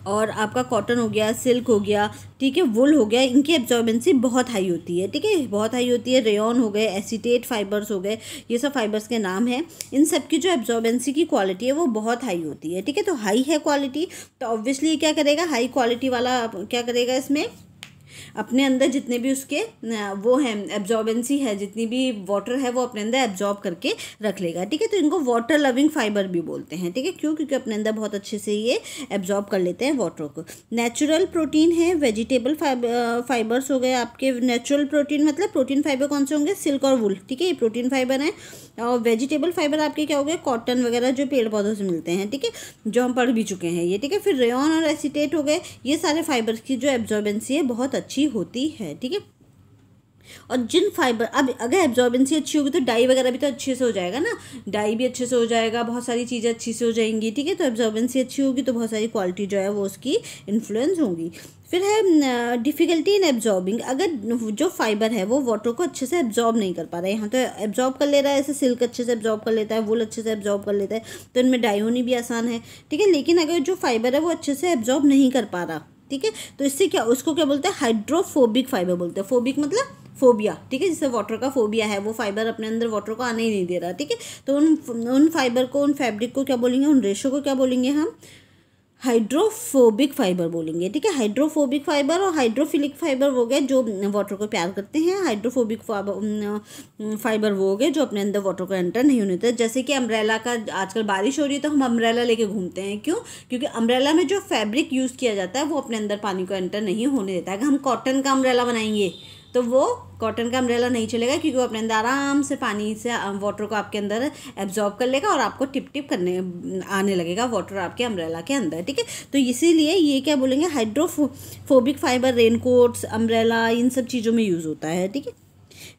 और आपका कॉटन हो गया, सिल्क हो गया, ठीक है, वुल हो गया, इनकी एब्जॉर्बेंसी बहुत हाई होती है। ठीक है, बहुत हाई होती है। रेयॉन हो गए, एसीटेट फाइबर्स हो गए, ये सब फाइबर्स के नाम हैं। इन सब की जो एब्जॉर्बेंसी की क्वालिटी है वो बहुत हाई होती है। ठीक है, तो हाई है क्वालिटी, तो ऑब्वियसली क्या करेगा, हाई क्वालिटी वाला क्या करेगा, इसमें अपने अंदर जितने भी उसके वो हैं एब्जॉर्बेंसी है, जितनी भी वाटर है वो अपने अंदर एब्जॉर्ब करके रख लेगा। ठीक है, तो इनको वाटर लविंग फाइबर भी बोलते हैं। ठीक है, क्यों? क्योंकि अपने अंदर बहुत अच्छे से ये एब्जॉर्ब कर लेते हैं वाटर को। नेचुरल प्रोटीन है, वेजिटेबल फाइबर्स हो गए आपके। नेचुरल प्रोटीन मतलब प्रोटीन फाइबर कौन से होंगे, सिल्क और वुल। ठीक है, ये प्रोटीन फाइबर हैं। और वेजिटेबल फाइबर आपके क्या हो गए, कॉटन वगैरह जो पेड़ पौधों से मिलते हैं। ठीक है, जो हम पढ़ भी चुके हैं ये। ठीक है, फिर रेयॉन और एसीटेट हो गए, ये सारे फाइबर्स की जो एब्जॉर्बेंसी है बहुत अच्छी होती है। ठीक है, और जिन फाइबर, अब अगर एब्जॉर्बेंसी अच्छी होगी तो डाई वगैरह भी तो अच्छे से हो जाएगा ना, डाई भी अच्छे से हो जाएगा, बहुत सारी चीज़ें अच्छी से हो जाएंगी। ठीक है, तो एब्जॉर्बेंसी अच्छी होगी तो बहुत सारी क्वालिटी जो है वो उसकी इन्फ्लुएंस होगी। फिर है डिफ़िकल्टी इन एब्जॉर्बिंग, अगर जो फाइबर है वो वाटर को अच्छे से एब्जॉर्ब नहीं कर पा रहा है, यहाँ तो एब्जॉर्ब कर ले रहा है, ऐसे सिल्क अच्छे से एब्जॉर्ब कर लेता है, वुल अच्छे से एब्जॉर्ब कर लेता है, तो इनमें डाई होनी भी आसान है। ठीक है, लेकिन अगर जो फाइबर है वो अच्छे से एब्जॉर्ब नहीं कर पा रहा, ठीक है, तो इससे क्या, उसको क्या बोलते हैं, हाइड्रोफोबिक फाइबर बोलते हैं। फोबिक मतलब फोबिया। ठीक है, जिससे वाटर का फोबिया है, वो फाइबर अपने अंदर वाटर को आने ही नहीं दे रहा। ठीक है, तो उन फाइबर को, उन फैब्रिक को क्या बोलेंगे, उन रेशो को क्या बोलेंगे हम, हाइड्रोफोबिक फाइबर बोलेंगे। ठीक है, हाइड्रोफोबिक फाइबर और हाइड्रोफिलिक फाइबर वो गए जो वाटर को प्यार करते हैं, हाइड्रोफोबिक फाइबर वो गए जो अपने अंदर वाटर को एंटर नहीं होने देते। जैसे कि अम्ब्रेला का, आजकल बारिश हो रही है तो हम अम्ब्रेला लेके घूमते हैं, क्यों? क्योंकि अम्ब्रेला में जो फैब्रिक यूज़ किया जाता है वो अपने अंदर पानी को एंटर नहीं होने देता है। अगर हम कॉटन का अम्ब्रेला बनाएंगे तो वो कॉटन का अम्ब्रेला नहीं चलेगा, क्योंकि वो अपने अंदर आराम से पानी से वाटर को आपके अंदर एब्जॉर्ब कर लेगा और आपको टिप टिप करने आने लगेगा वाटर आपके अम्ब्रेला के अंदर। ठीक है, तो इसीलिए ये क्या बोलेंगे, हाइड्रोफोबिक फाइबर रेनकोट्स, अम्ब्रेला, इन सब चीज़ों में यूज़ होता है। ठीक है,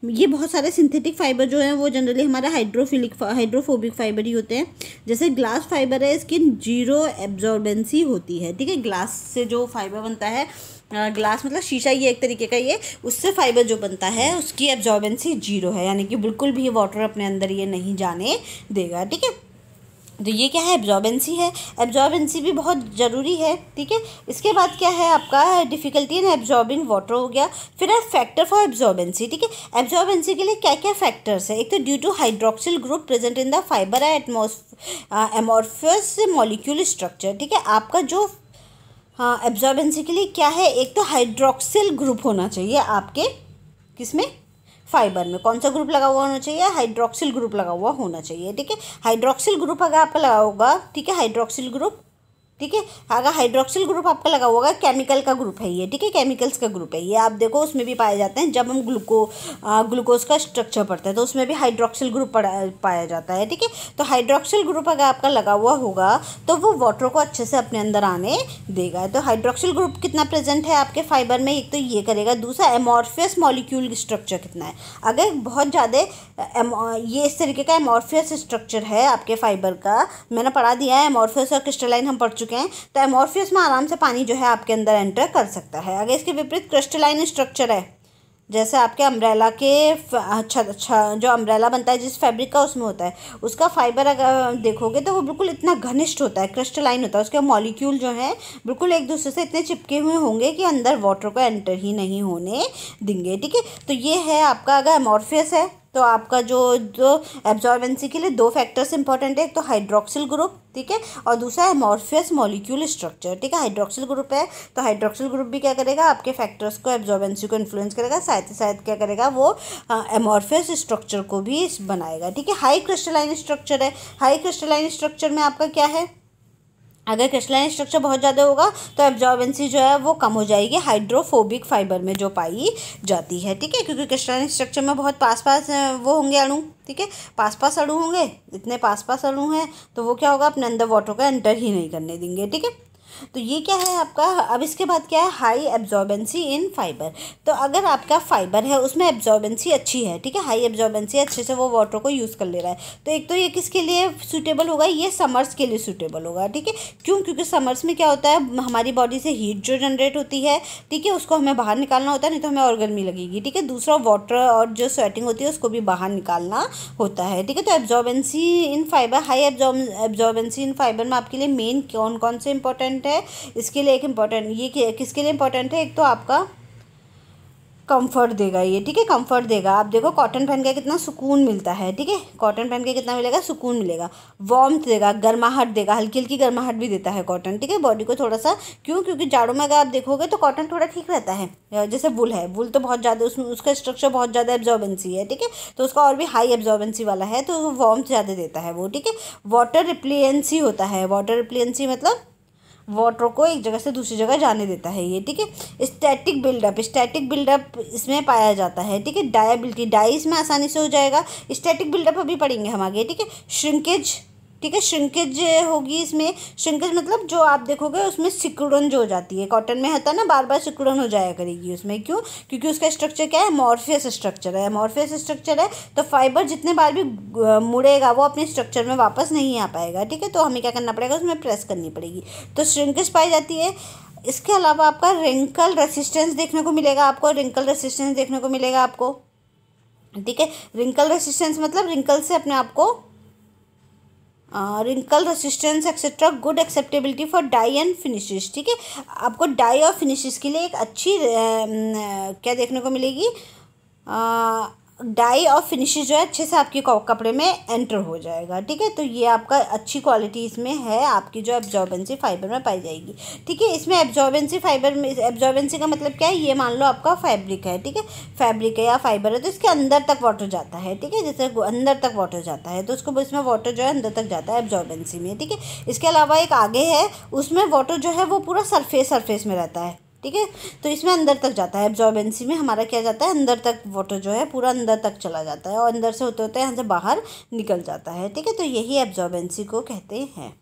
ये बहुत सारे सिंथेटिक फाइबर जो हैं वो जनरली हमारा हाइड्रोफोबिक फाइबर ही होते हैं। जैसे ग्लास फाइबर है, इसकी जीरो एब्जॉर्बेंसी होती है। ठीक है, ग्लास से जो फाइबर बनता है, ग्लास मतलब शीशा, ये एक तरीके का, ये उससे फाइबर जो बनता है उसकी एब्जॉर्बेंसी जीरो है, यानी कि बिल्कुल भी वाटर अपने अंदर ये नहीं जाने देगा। ठीक है, तो ये क्या है, एब्जॉर्बेंसी है। एब्जॉर्बेंसी भी बहुत ज़रूरी है। ठीक है, इसके बाद क्या है आपका, डिफ़िकल्टी इन एब्जॉर्बिंग वाटर हो गया। फिर है फैक्टर फॉर एब्जॉर्बेंसी। ठीक है, एब्जॉर्बेंसी के लिए क्या क्या फैक्टर्स है, एक तो due to hydroxyl group present in the fibre amorphous molecule structure. ठीक है, आपका जो एब्जॉर्बेंसी के लिए क्या है, एक तो हाइड्रोक्सिल ग्रुप होना चाहिए आपके, किसमें, फाइबर में। कौन सा ग्रुप लगा हुआ होना चाहिए, हाइड्रोक्सिल ग्रुप लगा हुआ होना चाहिए। ठीक है, हाइड्रोक्सिल ग्रुप अगर आपका लगा होगा, ठीक है, हाइड्रोक्सिल ग्रुप ठीक है। अगर हाइड्रोक्सिल ग्रुप आपका लगा होगा, केमिकल का ग्रुप है ये, ठीक है, केमिकल्स का ग्रुप है ये। आप देखो उसमें भी पाए जाते हैं, जब हम ग्लूकोज का स्ट्रक्चर पढ़ते हैं तो उसमें भी हाइड्रोक्सिल ग्रुप पाया जाता है, ठीक है। तो हाइड्रोक्सिल ग्रुप अगर आपका लगा हुआ होगा तो वो वाटर को अच्छे से अपने अंदर आने देगा। तो हाइड्रोक्सिल ग्रुप कितना प्रेजेंट है आपके फाइबर में, एक तो ये करेगा। दूसरा, एमॉर्फियस मॉलिक्यूल स्ट्रक्चर कितना है। अगर बहुत ज़्यादा ये इस तरीके का एमॉर्फियस स्ट्रक्चर है आपके फाइबर का, मैंने पढ़ा दिया है एमॉर्फियस और क्रिस्टलाइन हम पढ़ चुके हैं। तो एमॉर्फियस में आराम से पानी जो है आपके अंदर एंटर कर सकता है। अगर इसके विपरीत क्रिस्टलाइन स्ट्रक्चर है, जैसे आपके अम्ब्रेला के जो अम्ब्रेला बनता है जिस फैब्रिक का उसमें होता है, उसका फाइबर अगर देखोगे तो वो बिल्कुल इतना घनिष्ठ होता है, क्रिस्टलाइन होता है। उसके मॉलिक्यूल जो है बिल्कुल एक दूसरे से इतने चिपके हुए होंगे कि अंदर वाटर को एंटर ही नहीं होने देंगे, ठीक है। तो ये है आपका, अगर एमॉर्फियस है तो आपका जो एब्जॉर्बेंसी के लिए दो फैक्टर्स इंपॉर्टेंट है, एक तो हाइड्रोक्सिल ग्रुप, ठीक है, और दूसरा एमॉर्फियस मॉलिक्यूल स्ट्रक्चर, ठीक है। हाइड्रोक्सिल ग्रुप है तो हाइड्रोक्सिल ग्रुप भी क्या करेगा, आपके फैक्टर्स को, एब्जॉर्बेंसी को इन्फ्लुएंस करेगा, साथ ही साथ क्या करेगा, वो एमॉर्फियस स्ट्रक्चर को भी बनाएगा, ठीक है। हाई क्रिस्टलाइन स्ट्रक्चर है। हाई क्रिस्टलाइन स्ट्रक्चर में आपका क्या है, अगर क्रिस्टलाइन स्ट्रक्चर बहुत ज़्यादा होगा तो एब्जॉर्बेंसी जो है वो कम हो जाएगी हाइड्रोफोबिक फाइबर में जो पाई जाती है, ठीक है, क्योंकि क्रिस्टलाइन स्ट्रक्चर में बहुत पास पास वो होंगे अणु, ठीक है, पास पास अणु होंगे, इतने पास पास अणु हैं तो वो क्या होगा, अपने अंदर वाटर को एंटर ही नहीं करने देंगे, ठीक है। तो ये क्या है आपका। अब इसके बाद क्या है, हाई एब्जॉर्बेंसी इन फाइबर। तो अगर आपका फाइबर है उसमें एब्जॉर्बेंसी अच्छी है, ठीक है, हाई एब्जॉर्बेंसी, अच्छे से वो वाटर को यूज़ कर ले रहा है, तो एक तो ये किसके लिए सूटेबल होगा, ये समर्स के लिए सूटेबल होगा, ठीक है। क्यों, क्योंकि समर्स में क्या होता है, हमारी बॉडी से हीट जो जनरेट होती है, ठीक है, उसको हमें बाहर निकालना होता है, नहीं तो हमें और गर्मी लगेगी, ठीक है। दूसरा, वाटर और जो स्वेटिंग होती है उसको भी बाहर निकालना होता है, ठीक है। तो एब्जॉर्बेंसी इन फाइबर, हाई एब्जॉर्बेंसी इन फाइबर में आपके लिए मेन कौन कौन से इंपॉर्टेंट है, इसके लिए एक इम्पॉर्टेंट, ये किसके लिए इंपॉर्टेंट है, एक तो आपका कंफर्ट देगा ये, ठीक है, कंफर्ट देगा। आप देखो कॉटन पहन के कितना सुकून मिलता है, ठीक है, कॉटन पहन के कितना मिलेगा, सुकून मिलेगा। वार्मथ देगा, गर्माहट देगा, हल्की हल्की गर्माहट भी देता है कॉटन, ठीक है, बॉडी को थोड़ा सा। क्यों, क्योंकि जाड़ों में अगर आप देखोगे तो कॉटन थोड़ा ठीक रहता है, जैसे वुल है, वुल तो बहुत ज़्यादा उसमें उसका स्ट्रक्चर बहुत ज़्यादा एब्जॉर्बेंसी है, ठीक है, तो उसका और भी हाई एब्जॉर्बेंसी वाला है तो वो वार्मथ ज़्यादा देता है वो, ठीक है। वाटर रिप्लिएंसी होता है, वाटर रिप्लिएंसी मतलब वाटर को एक जगह से दूसरी जगह जाने देता है ये, ठीक है। स्टैटिक बिल्डअप, स्टैटिक बिल्डअप इसमें पाया जाता है, ठीक है। डायबिलिटी, डाई इसमें आसानी से हो जाएगा। स्टैटिक बिल्डअप अभी पढ़ेंगे हम आगे, ठीक है। श्रिंकेज, ठीक है, श्रिंकेज होगी इसमें। श्रिंकेज मतलब जो आप देखोगे उसमें सिकुड़न जो हो जाती है, कॉटन में होता है ना, बार बार सिकुड़न हो जाया करेगी उसमें। क्यों, क्योंकि उसका स्ट्रक्चर क्या है, एमॉर्फियस स्ट्रक्चर है, एमॉर्फियस स्ट्रक्चर है तो फाइबर जितने बार भी मुड़ेगा वो अपने स्ट्रक्चर में वापस नहीं आ पाएगा, ठीक है। तो हमें क्या करना पड़ेगा, उसमें प्रेस करनी पड़ेगी, तो श्रिंकेज पाई जाती है। इसके अलावा आपका रिंकल रेसिस्टेंस देखने को मिलेगा, आपको रिंकल रेसिस्टेंस देखने को मिलेगा आपको, ठीक है। रिंकल रेसिस्टेंस मतलब रिंकल से अपने आप को, wrinkle resistance etcetera, good acceptability for dye and finishes, ठीक है। आपको डाई और फिनिशेस के लिए एक अच्छी क्या देखने को मिलेगी, डाई और फिनिशेस जो है अच्छे से आपके कपड़े में एंटर हो जाएगा, ठीक है। तो ये आपका अच्छी क्वालिटी इसमें है, आपकी जो एब्जॉर्बेंसी फाइबर में पाई जाएगी, ठीक है। इसमें एब्जॉर्बेंसी फाइबर में, एब्जॉर्बेंसी का मतलब क्या है, ये मान लो आपका फैब्रिक है, ठीक है, फैब्रिक है या फाइबर है तो इसके अंदर तक वाटर जाता है, ठीक है, जैसे अंदर तक वाटर जाता है तो उसको, इसमें वाटर जो है अंदर तक जाता है एब्जॉर्बेंसी में, ठीक है। इसके अलावा एक आगे है, उसमें वाटर जो है वो पूरा सरफेस में रहता है, ठीक है। तो इसमें अंदर तक जाता है, एब्जॉर्बेंसी में हमारा क्या जाता है, अंदर तक वाटर जो है पूरा अंदर तक चला जाता है और अंदर से होते होते यहाँ से बाहर निकल जाता है, ठीक है। तो यही एब्जॉर्बेंसी को कहते हैं,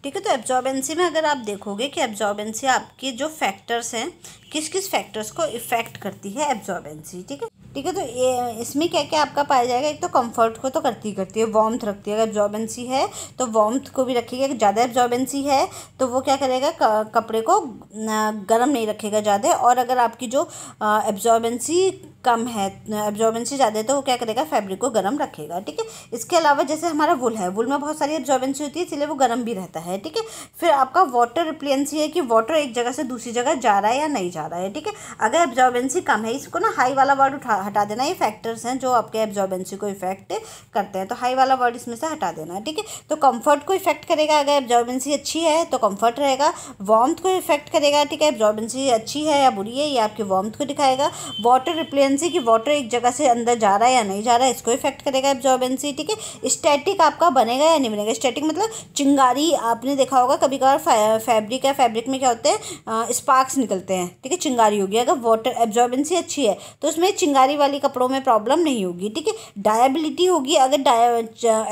ठीक है। तो एब्जॉर्बेंसी में अगर आप देखोगे कि एब्जॉर्बेंसी आपके जो फैक्टर्स हैं, किस किस फैक्टर्स को इफ़ेक्ट करती है एब्जॉर्बेंसी, ठीक है, ठीक है। तो ये इसमें क्या क्या आपका पाया जाएगा, एक तो कंफर्ट को तो करती है, वार्मथ रखती है, अगर एब्जॉर्बेंसी है तो वार्मथ को भी रखेगा। ज़्यादा एब्जॉर्बेंसी है तो वो क्या करेगा, कपड़े को गर्म नहीं रखेगा ज़्यादा, और अगर आपकी जो एब्जॉर्बेंसी कम है, एब्जॉर्बेंसी ज़्यादा है तो वो क्या करेगा, फैब्रिक को गर्म रखेगा, ठीक है। इसके अलावा जैसे हमारा वुल है, वुल में बहुत सारी एब्जॉर्बेंसी होती है इसलिए वो गर्म भी रहता है, ठीक है। फिर आपका वाटर रिप्लिएंसी है कि वाटर एक जगह से दूसरी जगह जा रहा है या नहीं जा रहा है, ठीक है। अगर एब्जॉर्बेंसी कम है, इसको ना हाई वाला वर्ड हटा देना, ये फैक्टर्स हैं जो आपके एब्जॉर्बेंसी को इफेक्ट करते हैं, तो हाई वाला वर्ड इसमें से हटा देना, ठीक है। तो कंफर्ट को इफेक्ट करेगा, अगर एब्जॉर्बेंसी अच्छी है तो कंफर्ट रहेगा। वार्मथ को इफेक्ट करेगा, ठीक है, एब्जॉर्बेंसी अच्छी है या बुरी है ये आपके वार्मथ को दिखाएगा। वाटर रिप्लिएंसी एब्जॉर्बेंसी की वाटर एक जगह से अंदर जा रहा है या नहीं जा रहा है, इसको इफेक्ट करेगा एब्जॉर्बेंसी, ठीक है। स्टैटिक आपका बनेगा या नहीं बनेगा, स्टैटिक मतलब चिंगारी, आपने देखा होगा कभी कभार फैब्रिक है, फैब्रिक में क्या होते हैं स्पार्क्स निकलते हैं, ठीक है, चिंगारी होगी। अगर वाटर एब्जॉर्बेंसी अच्छी है तो उसमें चिंगारी वाली कपड़ों में प्रॉब्लम नहीं होगी, ठीक है। डायबिलिटी होगी, अगर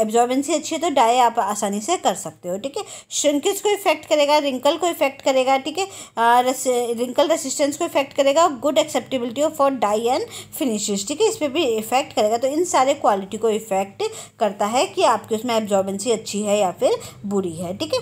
एब्जॉर्बेंसी अच्छी है तो डाई आप आसानी से कर सकते हो, ठीक है। श्रिंकेज को इफेक्ट करेगा, रिंकल को इफेक्ट करेगा, ठीक है, रिंकल रेसिस्टेंस को इफेक्ट करेगा, good acceptability of for dye and finishes, ठीक है, इस पर भी इफेक्ट करेगा। तो इन सारे क्वालिटी को इफेक्ट करता है कि आपकी उसमें एब्जॉर्बेंसी अच्छी है या फिर बुरी है, ठीक है।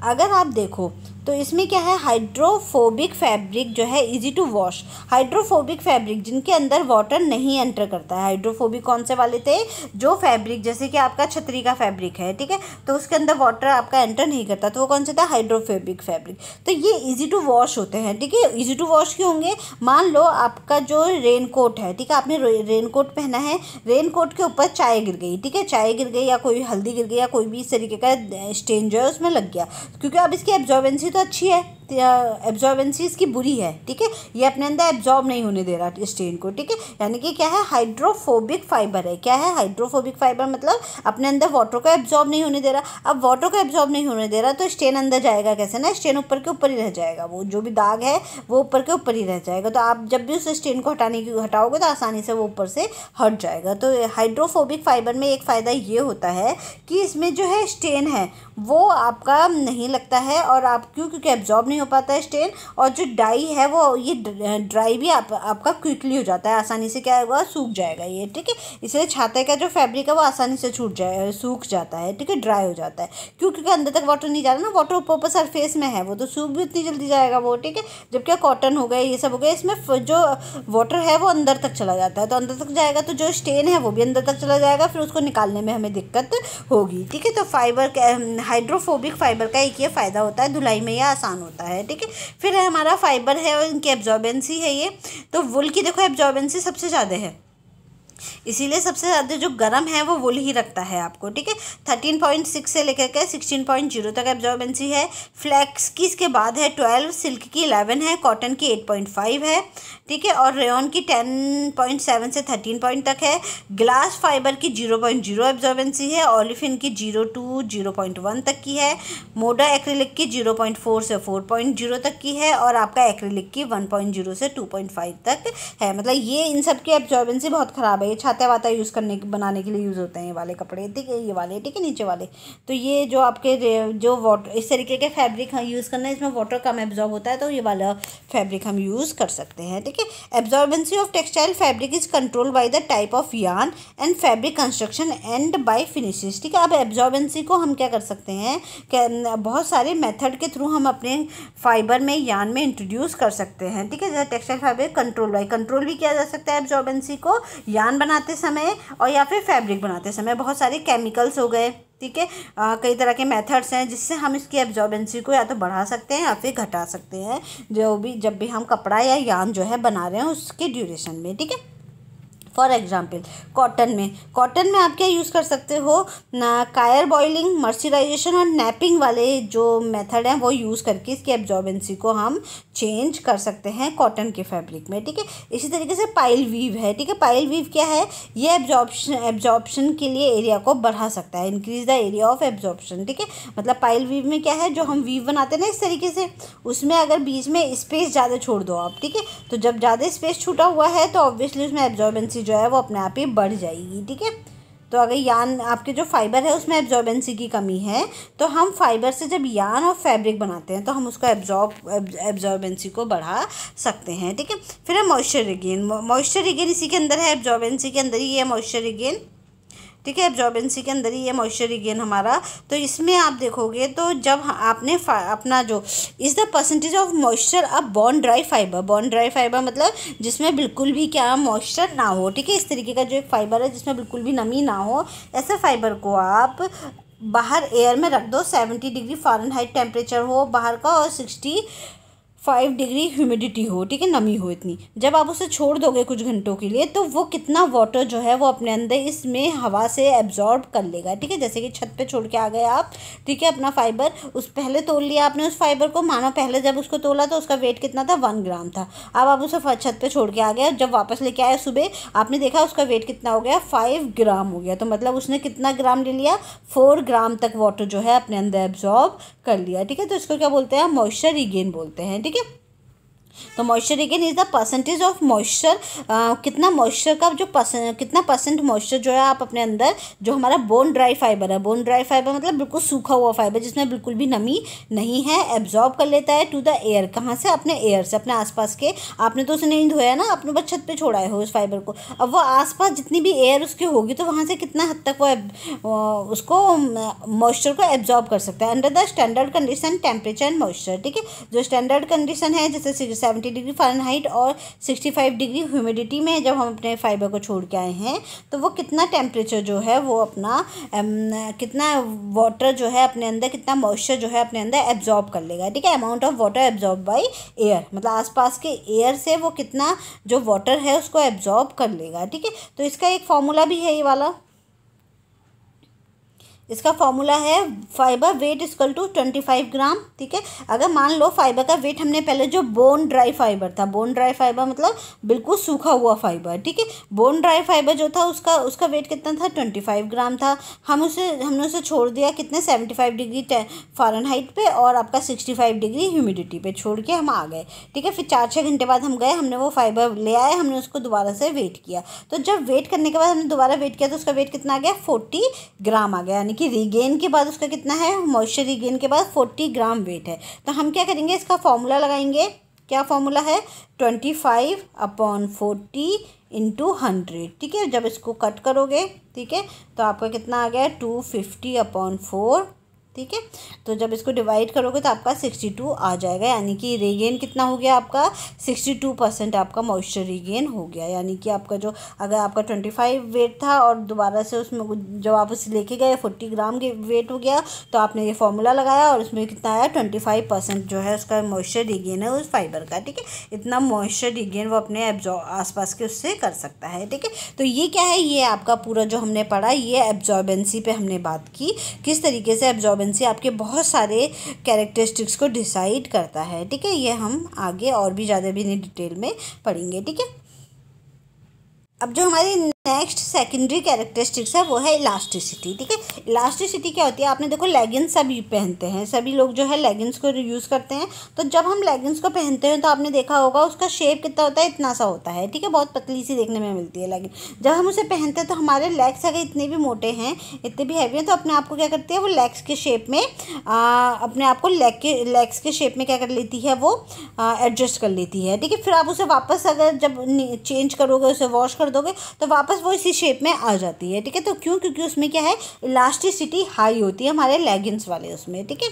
अगर आप देखो तो इसमें क्या है, हाइड्रोफोबिक फैब्रिक जो है easy to wash, hydrophobic fabric जिनके अंदर वाटर नहीं एंटर करता है। हाइड्रोफोबिक कौन से वाले थे, जो फैब्रिक जैसे कि आपका छतरी का फैब्रिक है, ठीक है, तो उसके अंदर वाटर आपका एंटर नहीं करता, तो वो कौन सा था, हाइड्रोफोबिक फैब्रिक। तो ये इजी टू वॉश होते हैं, ठीक है। इजी टू वॉश क्यों होंगे, मान लो आपका जो रेन कोट है, ठीक है, आपने रेन कोट पहना है, रेन कोट के ऊपर चाय गिर गई, ठीक है, चाय गिर गई या कोई हल्दी गिर गई या कोई भी इस तरीके का स्टेन जो है उसमें लग गया, क्योंकि अब इसकी एब्जॉर्बेंसी तो अच्छी है, एब्जॉर्बेंसी इसकी बुरी है, ठीक है, ये अपने अंदर एब्जॉर्ब नहीं होने दे रहा स्टेन को, ठीक है। यानी कि क्या है, हाइड्रोफोबिक फाइबर है। क्या है हाइड्रोफोबिक फाइबर, मतलब अपने अंदर वाटर को एब्जॉर्ब नहीं होने दे रहा। अब वाटर को एब्जॉर्ब नहीं होने दे रहा तो स्टेन अंदर जाएगा कैसे ना, स्टेन ऊपर के ऊपर ही रह जाएगा, वो जो भी दाग है वो ऊपर के ऊपर ही रह जाएगा। तो आप जब भी उस स्टेन को हटाओगे तो आसानी से वो ऊपर से हट जाएगा। तो हाइड्रोफोबिक फाइबर में एक फ़ायदा ये होता है कि इसमें जो है स्टेन है वो आपका नहीं लगता है, और आप क्योंकि एब्जॉर्ब नहीं हो पाता है स्टेन, और जो डाई है वो ये ड्राई भी आपका क्विकली हो जाता है, आसानी से क्या होगा, सूख जाएगा ये, ठीक है। इसलिए छाते का जो फैब्रिक है वो आसानी से सूख जाता है, ठीक है, ड्राई हो जाता है, क्योंकि अंदर तक वाटर नहीं जा रहा ना, वाटर ऊपर सरफेस में है, वो तो सूख भी उतनी जल्दी जाएगा वो, ठीक है। जबकि कॉटन हो गया, ये सब हो गया, इसमें जो वाटर है वो अंदर तक चला जाता है, तो अंदर तक जाएगा तो जो स्टेन है वो भी अंदर तक चला जाएगा, फिर उसको निकालने में हमें दिक्कत होगी, ठीक है। तो फाइबर, हाइड्रोफोबिक फाइबर का एक ये फ़ायदा होता है, धुलाई में यह आसान होता है, ठीक है। फिर हमारा फाइबर है और इनकी एब्जॉर्बेंसी है ये, तो वुल की देखो एब्जॉर्बेंसी सबसे ज़्यादा है, इसीलिए सबसे ज़्यादा जो गर्म है वो वुल ही रखता है आपको, ठीक है। 13.6 से लेकर के 16.0 तक एब्जॉर्बेंसी है। फ्लैक्स की इसके बाद है 12, सिल्क की 11 है, कॉटन की 8.5 है, ठीक है, और रेयॉन की 10.7 से 13 पॉइंट तक है। ग्लास फाइबर की 0.0 एब्जॉर्बेंसी है, ओलिफिन की 0.1 तक की है, मोडा एक्रिलिक की 0.4 से 4.0 तक की है, और आपका एक्रिलिक की 1.0 से 2.5 तक है। मतलब ये इन सब की एब्जॉर्बेंसी बहुत ख़राब है, ये छाता वाता यूज़ करने बनाने के लिए यूज़ होते हैं ये वाले कपड़े, ठीक है, ये वाले, ठीक है, नीचे वाले। तो ये जो आपके जो वाटर इस तरीके के फैब्रिक हम यूज़ करना है, इसमें वाटर कम एब्जॉर्ब होता है, तो ये वाला फैब्रिक हम यूज़ कर सकते हैं, ठीक है। Absorbency of textile fabric is control by the type of yarn and fabric construction and by finishes, ठीक है। अब एब्जॉर्बेंसी को हम क्या कर सकते हैं कि बहुत सारे मेथड के थ्रू हम अपने फाइबर में, यार्न में इंट्रोड्यूस कर सकते हैं, ठीक है। जैसे टेक्सटाइल फैब्रिक कंट्रोल भी किया जा सकता है एब्जॉर्बेंसी को, यार्न बनाते समय और या फिर फैब्रिक बनाते समय। बहुत सारे केमिकल्स हो गए, ठीक है, कई तरह के मेथड्स हैं जिससे हम इसकी एब्जॉर्बेंसी को या तो बढ़ा सकते हैं या फिर घटा सकते हैं, जब भी हम कपड़ा या यार्न जो है बना रहे हैं उसके ड्यूरेशन में, ठीक है। फॉर एग्जाम्पल कॉटन में आप क्या यूज़ कर सकते हो ना, कायर बॉइलिंग, मर्सराइजेशन और नैपिंग वाले जो मेथड हैं वो यूज़ करके इसकी एब्जॉर्बेंसी को हम चेंज कर सकते हैं कॉटन के फैब्रिक में, ठीक है। इसी तरीके से पाइल वीव है, ठीक है। पाइल वीव क्या है, ये एब्जॉर्प्शन के लिए एरिया को बढ़ा सकता है, increase the area of absorption, ठीक है। मतलब पाइल वीव में क्या है, जो हम वीव बनाते हैं ना इस तरीके से, उसमें अगर बीच में स्पेस ज़्यादा छोड़ दो आप, ठीक है, तो जब ज़्यादा स्पेस छूटा हुआ है तो ऑब्वियसली उसमें एब्जॉर्बेंसी जो है वो अपने आप ही बढ़ जाएगी, ठीक है। तो अगर यार्न आपके जो फाइबर है उसमें एब्जॉर्बेंसी की कमी है, तो हम फाइबर से जब यार्न और फैब्रिक बनाते हैं तो हम उसको एब्जॉर्बेंसी को बढ़ा सकते हैं, ठीक है। फिर है मॉइस्चर रिगेन इसी के अंदर है, एब्जॉर्बेंसी के अंदर ही है मॉइस्चर रिगेन, ठीक है। एब्जॉर्बेंसी के अंदर ही ये मॉइस्चर रिगेन हमारा। तो इसमें आप देखोगे तो जब आपने अपना जो is the percentage of moisture अब बॉर्न ड्राई फाइबर मतलब जिसमें बिल्कुल भी क्या मॉइस्चर ना हो, ठीक है। इस तरीके का जो एक फाइबर है जिसमें बिल्कुल भी नमी ना हो, ऐसे फाइबर को आप बाहर एयर में रख दो, 70 डिग्री फ़ारेनहाइट टेम्परेचर हो बाहर का और 65 5 डिग्री ह्यूमिडिटी हो, ठीक है, नमी हो इतनी, जब आप उसे छोड़ दोगे कुछ घंटों के लिए तो वो कितना वाटर जो है वो अपने अंदर इसमें हवा से एब्जॉर्ब कर लेगा, ठीक है। जैसे कि छत पे छोड़ के आ गए आप, ठीक है, अपना फाइबर, उस पहले तोल लिया आपने उस फाइबर को, मानो पहले जब उसको तोला तो उसका वेट कितना था, 1 ग्राम था। अब आप उसे छत पे छोड़ के आ गए, जब वापस लेके आए सुबह, आपने देखा उसका वेट कितना हो गया, 5 ग्राम हो गया। तो मतलब उसने कितना ग्राम ले लिया, 4 ग्राम तक वाटर जो है अपने अंदर एब्जॉर्ब कर लिया, ठीक है। तो इसको क्या बोलते हैं, मॉइस्चर रीगेन बोलते हैं, ठीक है। तो moisture regain is the percentage of moisture, कितना मॉइस्चर का जो कितना परसेंट मॉइस्चर जो है आप अपने अंदर, जो हमारा बोन ड्राई फाइबर है, बोन ड्राई फाइबर मतलब बिल्कुल सूखा हुआ फाइबर जिसमें बिल्कुल भी नमी नहीं है, एब्जॉर्ब कर लेता है टू द एयर। कहाँ से, अपने एयर से, अपने आसपास के, आपने तो उसे नहीं धोया ना, आपने बस छत पे छोड़ा हो उस फाइबर को, अब वो आसपास जितनी भी एयर उसकी होगी तो वहाँ से कितना हद तक वो उसको मॉइस्चर को एब्जॉर्ब कर सकता है under the standard condition, temperature and moisture, ठीक है। जो स्टैंडर्ड कंडीशन है जैसे 70 डिग्री फ़ारेनहाइट और 65 डिग्री ह्यूमिडिटी में जब हम अपने फाइबर को छोड़ के आए हैं तो वो कितना टेम्परेचर जो है वो अपना कितना वाटर जो है अपने अंदर, कितना मॉइस्चर जो है अपने अंदर एब्जॉर्ब कर लेगा, ठीक है। Amount of water absorb by air, मतलब आसपास के एयर से वो कितना जो वाटर है उसको एब्जॉर्ब कर लेगा, ठीक है। तो इसका एक फॉर्मूला भी है, ये वाला, इसका फॉर्मूला है फाइबर वेट इक्वल टू 25 ग्राम, ठीक है। अगर मान लो फाइबर का वेट, हमने पहले जो बोन ड्राई फाइबर था, बोन ड्राई फाइबर मतलब बिल्कुल सूखा हुआ फाइबर, ठीक है, बोन ड्राई फाइबर जो था उसका वेट कितना था, 25 ग्राम था। हमने उसे छोड़ दिया कितने, 75 डिग्री फ़ारेनहाइट पे और आपका 65 डिग्री ह्यूमिडिटी पे छोड़ के हम आ गए, ठीक है। फिर 4-6 घंटे बाद हम गए, हमने वो फाइबर ले आए, हमने उसको दोबारा से वेट किया। तो जब वेट करने के बाद हमने दोबारा वेट किया तो उसका वेट कितना आ गया, 40 ग्राम आ गया, यानी कि रीगेन के बाद उसका कितना है, मॉइस्चर रीगेन के बाद 40 ग्राम वेट है। तो हम क्या करेंगे, इसका फॉर्मूला लगाएंगे। क्या फॉर्मूला है, 25/40 × 100, ठीक है। जब इसको कट करोगे, ठीक है, तो आपका कितना आ गया, 250/4, ठीक है। तो जब इसको डिवाइड करोगे तो आपका 62 आ जाएगा, यानी कि रीगेन कितना हो गया आपका, 62% आपका मॉइस्चर रीगेन हो गया। यानी कि आपका जो, अगर आपका 25 वेट था और दोबारा से उसमें जब आप उसे लेके गए 40 ग्राम के वेट हो गया, तो आपने ये फॉर्मूला लगाया और उसमें कितना आया, 25% जो है उसका मॉइस्चर रीगेन है उस फाइबर का, ठीक है। इतना मॉइस्चर रीगेन वो अपने आसपास के उससे कर सकता है, ठीक है। तो ये क्या है, ये आपका पूरा जो हमने पढ़ा, ये एब्जॉर्बेंसी पे हमने बात की, किस तरीके से एब्जॉर्बेंसी आपके बहुत सारे कैरेक्टरिस्टिक्स को डिसाइड करता है, ठीक है। ये हम आगे और भी ज़्यादा भी नहीं डिटेल में पढ़ेंगे, ठीक है। अब जो हमारी नेक्स्ट सेकेंडरी कैरेक्टरिस्टिक्स है वो है इलास्टिसिटी, ठीक है। इलास्टिसिटी क्या होती है, आपने देखो लेगिंग्स सभी पहनते हैं, सभी लोग जो है लेगिंग्स को यूज़ करते हैं। तो जब हम लेगिंग्स को पहनते हैं तो आपने देखा होगा उसका शेप कितना होता है, इतना सा होता है, ठीक है, बहुत पतली सी देखने में मिलती है लेगिंग। जब हम उसे पहनते हैं तो हमारे लेग्स अगर इतने भी मोटे हैं, इतने भी हैवी हैं, तो अपने आप को क्या करती है, वो लेग्स के शेप में अपने आप को लेग्स के शेप में क्या कर लेती है, वो एडजस्ट कर लेती है, ठीक है। फिर आप उसे वापस अगर जब चेंज करोगे, उसे वॉश कर दोगे तो वापस वो इसी शेप में आ जाती है, ठीक है। तो क्यों, क्योंकि उसमें क्या है, इलास्टिसिटी हाई होती है हमारे लेगिंग्स वाले उसमें, ठीक है।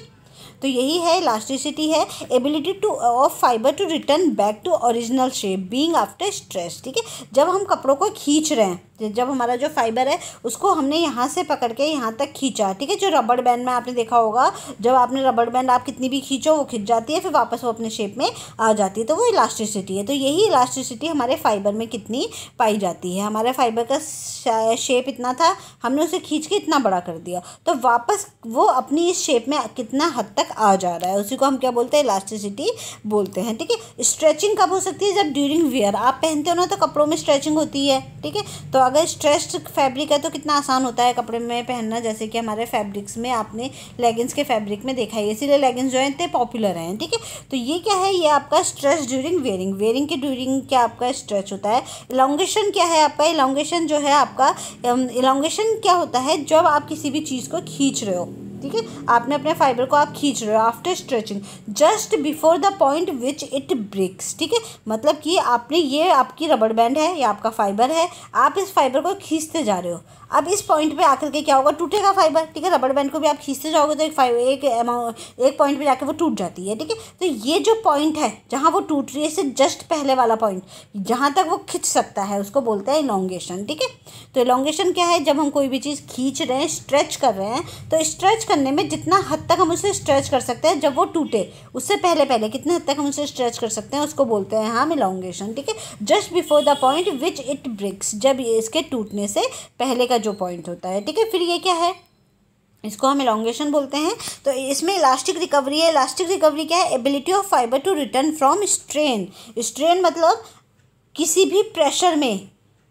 तो यही है इलास्टिसिटी, है ability to of fibre to return back to original shape being after stress, ठीक है। जब हम कपड़ों को खींच रहे हैं, जब हमारा जो फाइबर है उसको हमने यहाँ से पकड़ के यहाँ तक खींचा, ठीक है। जो रबड़ बैंड में आपने देखा होगा, जब आपने रबड़ बैंड आप कितनी भी खींचो वो खिंच जाती है, फिर वापस वो अपने शेप में आ जाती है, तो वो इलास्टिसिटी है। तो यही इलास्टिसिटी हमारे फाइबर में कितनी पाई जाती है, हमारे फाइबर का शेप इतना था, हमने उसे खींच के इतना बड़ा कर दिया, तो वापस वो अपनी इस शेप में कितना हद तक आ जा रहा है, उसी को हम क्या बोलते हैं, इलास्टिसिटी बोलते हैं, ठीक है। स्ट्रेचिंग कब हो सकती है, जब ड्यूरिंग वियर, आप पहनते हो ना तो कपड़ों में स्ट्रेचिंग होती है, ठीक है। तो अगर स्ट्रेच्ड फैब्रिक है तो कितना आसान होता है कपड़े में पहनना, जैसे कि हमारे फैब्रिक्स में आपने लेगिंग्स के फैब्रिक में देखा है, इसीलिए लेगिंग्स जो है इतने पॉपुलर हैं, ठीक है। तो ये क्या है, ये आपका स्ट्रेच ड्यूरिंग वेयरिंग, वेयरिंग के ड्यूरिंग क्या आपका स्ट्रेच होता है। इलॉन्गेशन क्या है आपका, इलॉन्गेशन जो है आपका, इलॉन्गेशन क्या होता है, जब आप किसी भी चीज़ को खींच रहे हो, ठीक है, आपने अपने फाइबर को आप खींच रहे हो after stretching just before the point which it breaks, ठीक है। मतलब कि आपने, ये आपकी रबड़ बैंड है या आपका फाइबर है, आप इस फाइबर को खींचते जा रहे हो, अब इस पॉइंट पे आकर के क्या होगा, टूटेगा फाइबर, ठीक है। रबड़ बैंड को भी आप खींचते जाओगे तो एक पॉइंट पे जाकर वो टूट जाती है, ठीक है। तो ये जो पॉइंट है जहाँ वो टूट रही है, इससे जस्ट पहले वाला पॉइंट जहाँ तक वो खींच सकता है, उसको बोलते हैं इलॉन्गेशन, ठीक है। तो इलॉन्गेशन क्या है, जब हम कोई भी चीज़ खींच रहे हैं, स्ट्रेच कर रहे हैं, तो स्ट्रेच करने में जितना हद तक हम उसे स्ट्रेच कर सकते हैं जब वो टूटे, उससे पहले पहले कितने हद तक हम उसे स्ट्रेच कर सकते हैं उसको बोलते हैं हम इलॉन्गेशन। ठीक है, just before the point which it breaks, जब इसके टूटने से पहले का जो पॉइंट होता है। ठीक है, फिर ये क्या है, इसको हम इलॉन्गेशन बोलते हैं। तो इसमें इलास्टिक रिकवरी है। इलास्टिक रिकवरी क्या है, ability of fibre to return from strain. Strain मतलब किसी भी प्रेशर में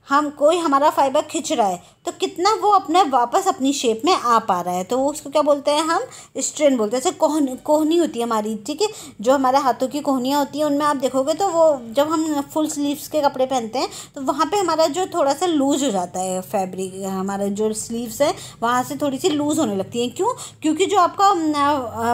हम कोई हमारा फाइबर खिंच रहा है तो कितना वो अपने वापस अपनी शेप में आ पा रहा है, तो वो उसको क्या बोलते हैं हम स्ट्रेन बोलते हैं। जैसे कोहनी होती है हमारी, ठीक है, जो हमारे हाथों की कोहनियाँ होती हैं उनमें आप देखोगे तो वो जब हम फुल स्लीव्स के कपड़े पहनते हैं तो वहाँ पे हमारा जो थोड़ा सा लूज हो जाता है फैब्रिक, हमारा जो स्लीव्स है वहाँ से थोड़ी सी लूज होने लगती है। क्यों? क्योंकि जो आपका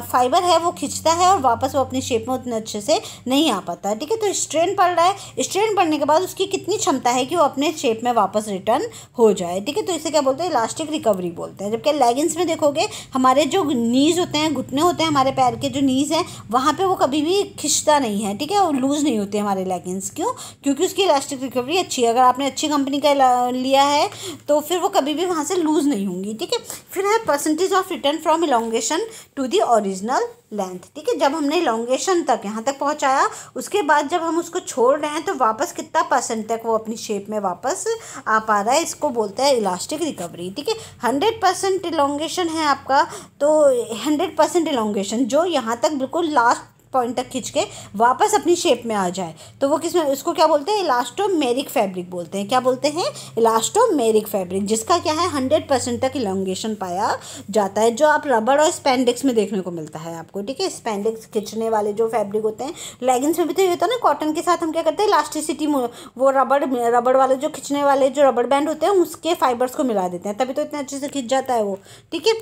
फाइबर है वो खिंचता है और वापस वो अपनी शेप में उतने अच्छे से नहीं आ पाता। ठीक है, तो स्ट्रेन पड़ रहा है, स्ट्रेन पड़ने के बाद उसकी कितनी क्षमता है कि वो अपने शेप में वापस रिटर्न हो जाए। ठीक है, तो इसे क्या बोलते हैं, इलास्टिक रिकवरी बोलते हैं। जबकि लेगिंग्स में देखोगे हमारे जो नीज होते हैं, घुटने होते हैं हमारे पैर के जो नीज हैं वहाँ पे वो कभी भी खिंचता नहीं है। ठीक है, और लूज़ नहीं होते हमारे लेगिंग्स। क्यों? क्योंकि उसकी इलास्टिक रिकवरी अच्छी है। अगर आपने अच्छी कंपनी का लिया है तो फिर वो कभी भी वहाँ से लूज़ नहीं होंगी। ठीक है, फिर है percentage of return from elongation to the original length. ठीक है, जब हमने इलॉन्गेशन तक यहाँ तक पहुँचाया उसके बाद जब हम उसको छोड़ रहे हैं तो वापस कितना परसेंट तक वो अपनी शेप में वापस आ पा रहा है, इसको बोलते हैं इलास्टिक रिकवरी। ठीक है, 100% इलॉन्गेशन है आपका, तो 100% इलॉन्गेशन जो यहाँ तक बिल्कुल लास्ट पॉइंट तक खींच के वापस अपनी शेप में आ जाए तो वो किसमें, इसको क्या बोलते हैं, इलास्टोमेरिक फैब्रिक बोलते हैं। क्या बोलते हैं? इलास्टोमेरिक फैब्रिक, जिसका क्या है 100% तक इलॉन्गेशन पाया जाता है, जो आप रबड़ और स्पैंडेक्स में देखने को मिलता है आपको। ठीक है, स्पैंडेक्स खींचने वाले जो फैब्रिक होते हैं, लेगिंग्स में भी तो ये होता है ना, कॉटन के साथ हम क्या करते हैं, इलास्टिसिटी, वो रबड़ वाले जो खींचने वाले जो रबड़ बैंड होते हैं उसके फाइबर्स को मिला देते हैं, तभी तो इतने अच्छे से खींच जाता है वो। ठीक है,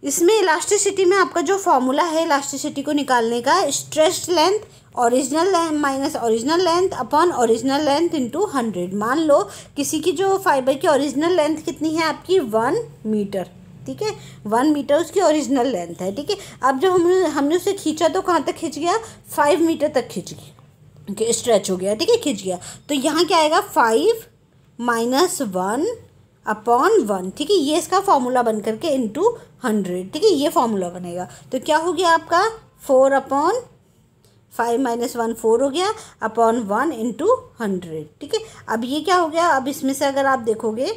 इसमें इलास्टिसिटी में आपका जो फॉर्मूला है इलास्टिसिटी को निकालने का, stretched length original length minus original length upon original length into 100। मान लो किसी की जो फाइबर की ओरिजिनल लेंथ कितनी है आपकी, 1 मीटर। ठीक है, 1 मीटर उसकी ओरिजिनल लेंथ है। ठीक है, अब जब हमने उसे खींचा तो कहाँ तक खींच गया, 5 मीटर तक खींच गया, स्ट्रेच हो गया। ठीक है, खींच गया, तो यहाँ क्या आएगा, 5 माइनस 1 अपॉन 1। ठीक है, ये इसका फॉर्मूला बन करके इंटू 100। ठीक है, ये फॉर्मूला बनेगा, तो क्या हो गया आपका 4 अपॉन 5 माइनस 1 4 हो गया अपॉन 1 इंटू 100। ठीक है, अब ये क्या हो गया, अब इसमें से अगर आप देखोगे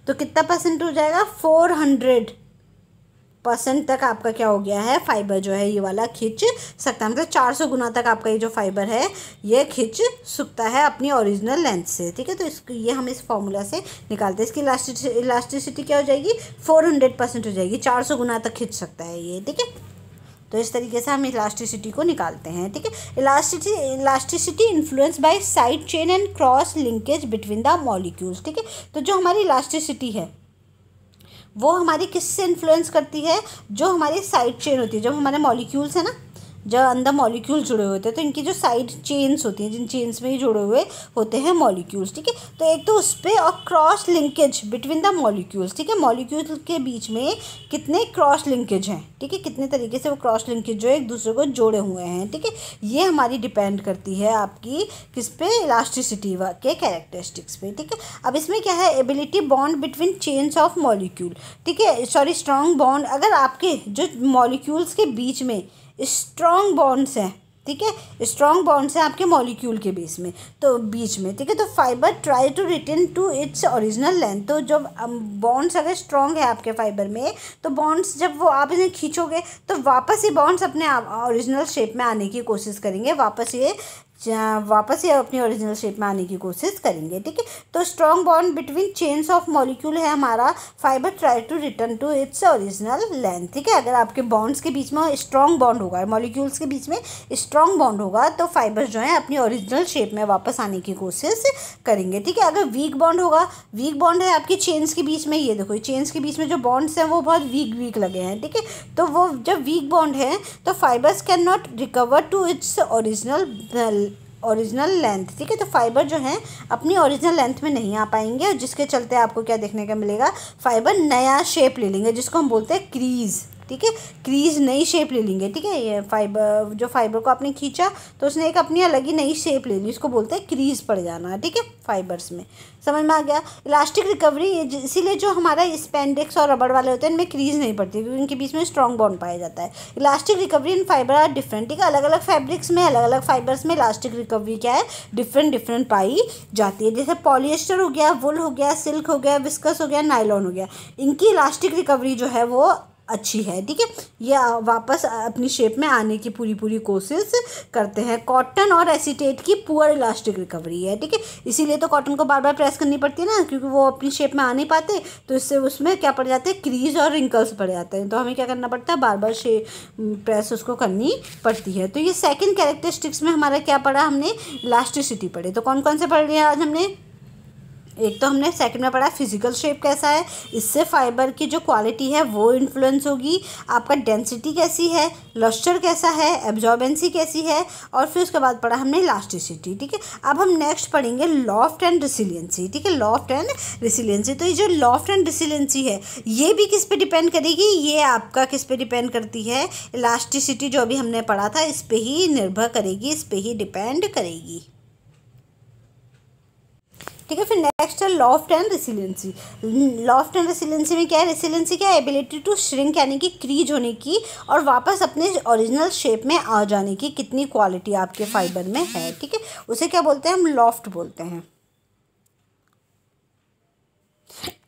तो कितना परसेंट हो जाएगा, 400% तक आपका क्या हो गया है, फाइबर जो है ये वाला खींच सकता है, मतलब 400 गुना तक आपका ये जो फाइबर है ये खींच सकता है अपनी ओरिजिनल लेंथ से। ठीक है, तो इसको ये हम इस फॉर्मूला से निकालते हैं, इसकी इलास्टिसिटी क्या हो जाएगी, 400% हो जाएगी, 400 गुना तक खींच सकता है ये। ठीक है, तो इस तरीके से हम इलास्टिसिटी को निकालते हैं। ठीक है, elasticity influence by side chain and cross linkage between the molecules. ठीक है, तो जो हमारी इलास्टिसिटी है वो हमारी किससे इन्फ्लुएंस करती है, जो हमारी साइड चेन होती है, जब हमारे मॉलिक्यूल्स है ना, जब अंदर मॉलिक्यूल्स जुड़े होते हैं तो इनकी जो साइड चेन्स होती हैं, जिन चेन्स में ही जुड़े हुए होते हैं मॉलिक्यूल्स। ठीक है, तो एक तो उस पर और cross linkage between the molecules. ठीक है, मॉलिक्यूल्स के बीच में कितने क्रॉस लिंकेज हैं, ठीक है, कितने तरीके से वो क्रॉस लिंकेज जो है एक दूसरे को जोड़े हुए हैं। ठीक है, ये हमारी डिपेंड करती है आपकी किस पे, इलास्टिसिटी के कैरेक्टरिस्टिक्स पे। ठीक है, अब इसमें क्या है, ability bond between chains of molecule. ठीक है, सॉरी, स्ट्रॉन्ग बॉन्ड, अगर आपके जो मॉलिक्यूल्स के बीच में स्ट्रॉन्ग बॉन्ड्स हैं, ठीक है, स्ट्रॉन्ग बॉन्ड्स हैं आपके मॉलिक्यूल के बीच में, तो ठीक है, तो fibre try to return to its original length. तो जब बॉन्ड्स अगर स्ट्रॉन्ग है आपके फाइबर में तो बॉन्ड्स जब वो आप इन्हें खींचोगे तो वापस ये बॉन्ड्स अपने ओरिजिनल शेप में आने की कोशिश करेंगे, वापस ये अपनी ओरिजिनल शेप में आने की कोशिश करेंगे। ठीक है, तो strong bond between chains of molecule है हमारा, fibre try to return to its original length. ठीक है, अगर आपके बॉन्ड्स के बीच में स्ट्रॉन्ग बॉन्ड होगा, मॉलिक्यूल्स के बीच में स्ट्रॉन्ग बॉन्ड होगा तो फाइबर जो है अपनी ओरिजिनल शेप में वापस आने की कोशिश करेंगे। ठीक है, अगर वीक बॉन्ड होगा, वीक बॉन्ड है आपकी चेन्स के बीच में, ये देखो चेन्स के बीच में जो बॉन्ड्स हैं वो बहुत वीक लगे हैं। ठीक है, तो वो जब वीक बॉन्ड है तो fibres can not recover to its original length. ठीक है, तो फाइबर जो है अपनी ओरिजिनल लेंथ में नहीं आ पाएंगे और जिसके चलते आपको क्या देखने का मिलेगा, फाइबर नया शेप ले लेंगे जिसको हम बोलते हैं क्रीज। ठीक है, क्रीज नई शेप ले लेंगे, ठीक है। ये फाइबर, जो फाइबर को आपने खींचा तो उसने एक अपनी अलग ही नई शेप ले ली, इसको बोलते हैं क्रीज पड़ जाना, ठीक है, फाइबर्स में। समझ में आ गया। इलास्टिक रिकवरी, इसीलिए जो हमारा स्पेंडेक्स और रबड़ वाले होते हैं इनमें क्रीज नहीं पड़ती क्योंकि इनके बीच में स्ट्रॉन्ग बॉन्ड पाया जाता है। Elastic recovery in fibre are different, ठीक है, अलग अलग फैब्रिक्स में, अलग अलग फाइबर्स में इलास्टिक रिकवरी क्या है, डिफरेंट पाई जाती है। जैसे पॉलिएस्टर हो गया, वुल हो गया, सिल्क हो गया, विस्कस हो गया, नायलॉन हो गया, इनकी इलास्टिक रिकवरी जो है वो अच्छी है, ठीक है, ये वापस अपनी शेप में आने की पूरी कोशिश करते हैं। कॉटन और एसीटेट की पुअर इलास्टिक रिकवरी है, ठीक है, इसीलिए तो कॉटन को बार बार प्रेस करनी पड़ती है ना, क्योंकि वो अपनी शेप में आ नहीं पाते, तो इससे उसमें क्या पड़ जाते हैं, क्रीज और रिंकल्स पड़ जाते हैं, तो हमें क्या करना पड़ता है, बार बार प्रेस उसको करनी पड़ती है। तो ये सेकेंड कैरेक्टरिस्टिक्स में हमारा क्या पढ़ा हमने, इलास्टिसिटी पढ़े। तो कौन कौन से पढ़ रहे हैं आज हमने, एक तो हमने सेकंड में पढ़ा फिजिकल शेप कैसा है, इससे फाइबर की जो क्वालिटी है वो इन्फ्लुएंस होगी, आपका डेंसिटी कैसी है, लस्टर कैसा है, एब्जॉर्बेंसी कैसी है, और फिर उसके बाद पढ़ा हमने इलास्टिसिटी, ठीक है। अब हम नेक्स्ट पढ़ेंगे लॉफ्ट एंड रेसिलियंसी, ठीक है, लॉफ्ट एंड रेसिलियंसी। तो ये जो लॉफ्ट एंड रेसिलियंसी है ये भी किस पे डिपेंड करेगी, ये आपका किस पे डिपेंड करती है, इलास्टिसिटी जो अभी हमने पढ़ा था इस पे ही निर्भर करेगी, इस पे ही डिपेंड करेगी, ठीक है। फिर नेक्स्ट है लॉफ्ट एंड रेसिलियंसी। लॉफ्ट एंड रेसिलियंसी में क्या है, रेसिलियंसी क्या है, एबिलिटी टू श्रिंक यानी कि क्रीज होने की और वापस अपने ओरिजिनल शेप में आ जाने की कितनी क्वालिटी आपके फाइबर में है, ठीक है, उसे क्या बोलते हैं, हम लॉफ्ट बोलते हैं,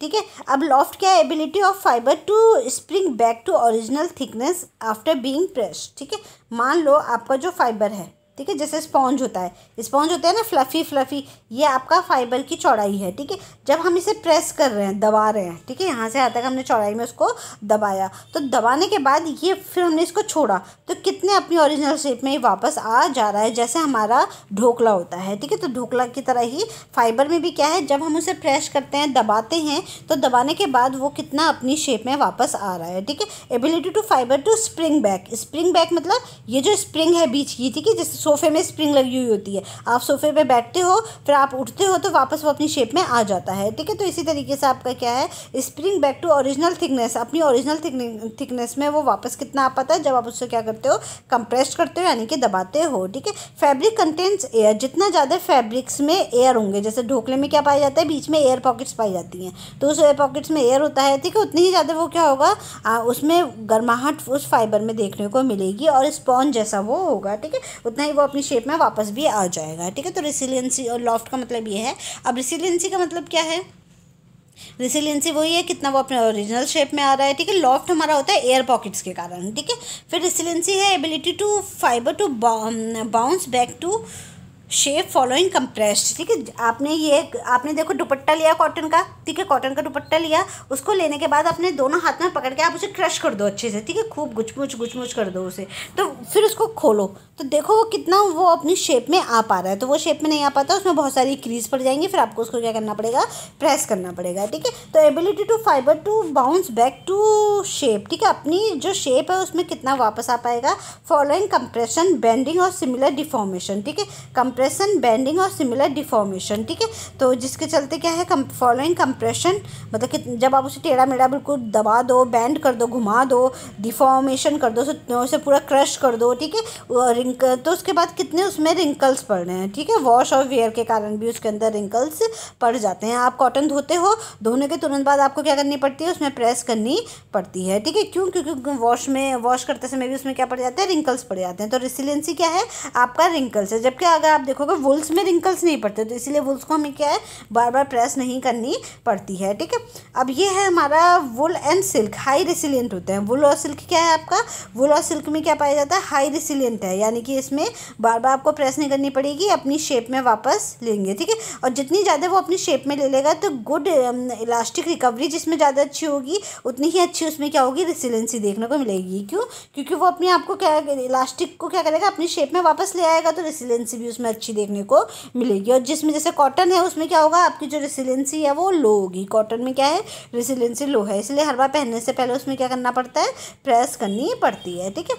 ठीक है। अब लॉफ्ट क्या है, ability of fibre to spring back to original thickness after being pressed, ठीक है। मान लो आपका जो फाइबर है, ठीक है, जैसे स्पॉन्ज होता है, स्पॉन्ज होता है ना फ्लफ़ी, ये आपका फाइबर की चौड़ाई है, ठीक है। जब हम इसे प्रेस कर रहे हैं, दबा रहे हैं, ठीक है, यहाँ से आता है हमने चौड़ाई में उसको दबाया, तो दबाने के बाद ये फिर हमने इसको छोड़ा तो कितने अपनी ओरिजिनल शेप में वापस आ जा रहा है, जैसे हमारा ढोकला होता है, ठीक है। तो ढोकला की तरह ही फाइबर में भी क्या है, जब हम उसे प्रेस करते हैं, दबाते हैं, तो दबाने के बाद वो कितना अपनी शेप में वापस आ रहा है, ठीक है। Ability to fibre to spring back मतलब ये जो स्प्रिंग है बीच की, ठीक है, जैसे सोफे में स्प्रिंग लगी हुई होती है, आप सोफे पे बैठते हो फिर आप उठते हो तो वापस वो अपनी शेप में आ जाता है, ठीक है। तो इसी तरीके से आपका क्या है, spring back to original thickness, अपनी ओरिजिनल थिकनेस में वो वापस कितना आ पाता है जब आप उससे क्या करते हो, कंप्रेस करते हो यानी कि दबाते हो, ठीक है। फैब्रिक कंटेंट्स एयर, जितना ज़्यादा फैब्रिक्स में एयर होंगे, जैसे ढोकले में क्या पाया जाता है, बीच में एयर पॉकेट्स पाई जाती हैं, तो उस एयर पॉकेट्स में एयर होता है, ठीक है, उतनी ही ज़्यादा वो क्या होगा, उसमें गर्माहट उस फाइबर में देखने को मिलेगी और स्पॉन्ज जैसा वो होगा, ठीक है, उतना ही वो अपनी शेप में वापस भी आ जाएगा, ठीक है। तो रेसिलियंसी और लॉफ्ट का मतलब ये है। अब रेसिलियंसी का मतलब क्या है, रेसिलियंसी वही है कितना वो अपने ओरिजिनल शेप में आ रहा है, ठीक है। लॉफ्ट हमारा होता है एयर पॉकेट्स के कारण, ठीक है। फिर रेसिलियंसी है ability to fibre to bounce back to shape following compressed, ठीक है। आपने देखो दुपट्टा लिया कॉटन का, ठीक है, कॉटन का दुपट्टा लिया, उसको लेने के बाद अपने दोनों हाथ में पकड़ के आप उसे क्रश कर दो अच्छे से, ठीक है, खूब गुचमुच कर दो उसे, तो फिर उसको खोलो तो देखो वो कितना वो अपनी शेप में आ पा रहा है। तो वो शेप में नहीं आ पाता, उसमें बहुत सारी क्रीज पड़ जाएंगी, फिर आपको उसको क्या करना पड़ेगा, प्रेस करना पड़ेगा, ठीक है। तो ability to fibre to bounce back to shape, ठीक है, अपनी जो शेप है उसमें कितना वापस आ पाएगा, फॉलोइंग कंप्रेशन बेंडिंग और सिमिलर डिफॉर्मेशन, ठीक है, कंप्रेशन बेंडिंग और सिमिलर डिफॉर्मेशन, ठीक है। तो जिसके चलते क्या है, फॉलोइंग कंप्रेशन मतलब कि जब आप उसे टेढ़ा मेढ़ा बिल्कुल दबा दो, बेंड कर दो, घुमा दो, डिफॉर्मेशन कर दो, उसे पूरा क्रश कर दो, ठीक है, तो उसके बाद कितने उसमें रिंकल्स पड़ रहे हैं, ठीक है, वॉश और वेयर के कारण भी उसके अंदर रिंकल्स पड़ जाते हैं। आप कॉटन धोते हो, धोने के तुरंत बाद आपको क्या करनी पड़ती है, उसमें प्रेस करनी पड़ती है, ठीक है, क्यों, क्योंकि वॉश करते समय भी उसमें क्या पड़ जाता है, रिंकल्स पड़ जाते हैं। तो रेसिलियंसी क्या है, आपका रिंकल्स है, जबकि अगर आप देखोगे वुल्स में रिंकल्स नहीं पड़ते, तो इसीलिए वुल्स को हमें क्या है, बार बार प्रेस नहीं करनी पड़ती है, ठीक है। अब ये है हमारा wool and silk, high resilient होते हैं। वुल और सिल्क क्या है आपका, वुल और सिल्क में क्या पाया जाता है, हाई रेसिलियंट है, यानी कि इसमें बार बार आपको प्रेस नहीं करनी पड़ेगी, अपनी शेप में वापस लेंगे, ठीक है। और जितनी ज़्यादा वो अपनी शेप में ले लेगा तो गुड इलास्टिक रिकवरी जिसमें ज़्यादा अच्छी होगी, उतनी ही अच्छी उसमें क्या होगी, रेसिलियंसी देखने को मिलेगी। क्यों, क्योंकि वो अपने आप को क्या, इलास्टिक को क्या करेगा, अपनी शेप में वापस ले आएगा, तो रेसिलियंसी भी उसमें अच्छी देखने को मिलेगी। और जिसमें जैसे कॉटन है उसमें क्या होगा, आपकी जो रेसिलियंसी है वो लो होगी, कॉटन में क्या है, रेसिलियंसी लो है, इसलिए हर बार पहनने से पहले उसमें क्या करना पड़ता है, प्रेस करनी पड़ती है, ठीक है।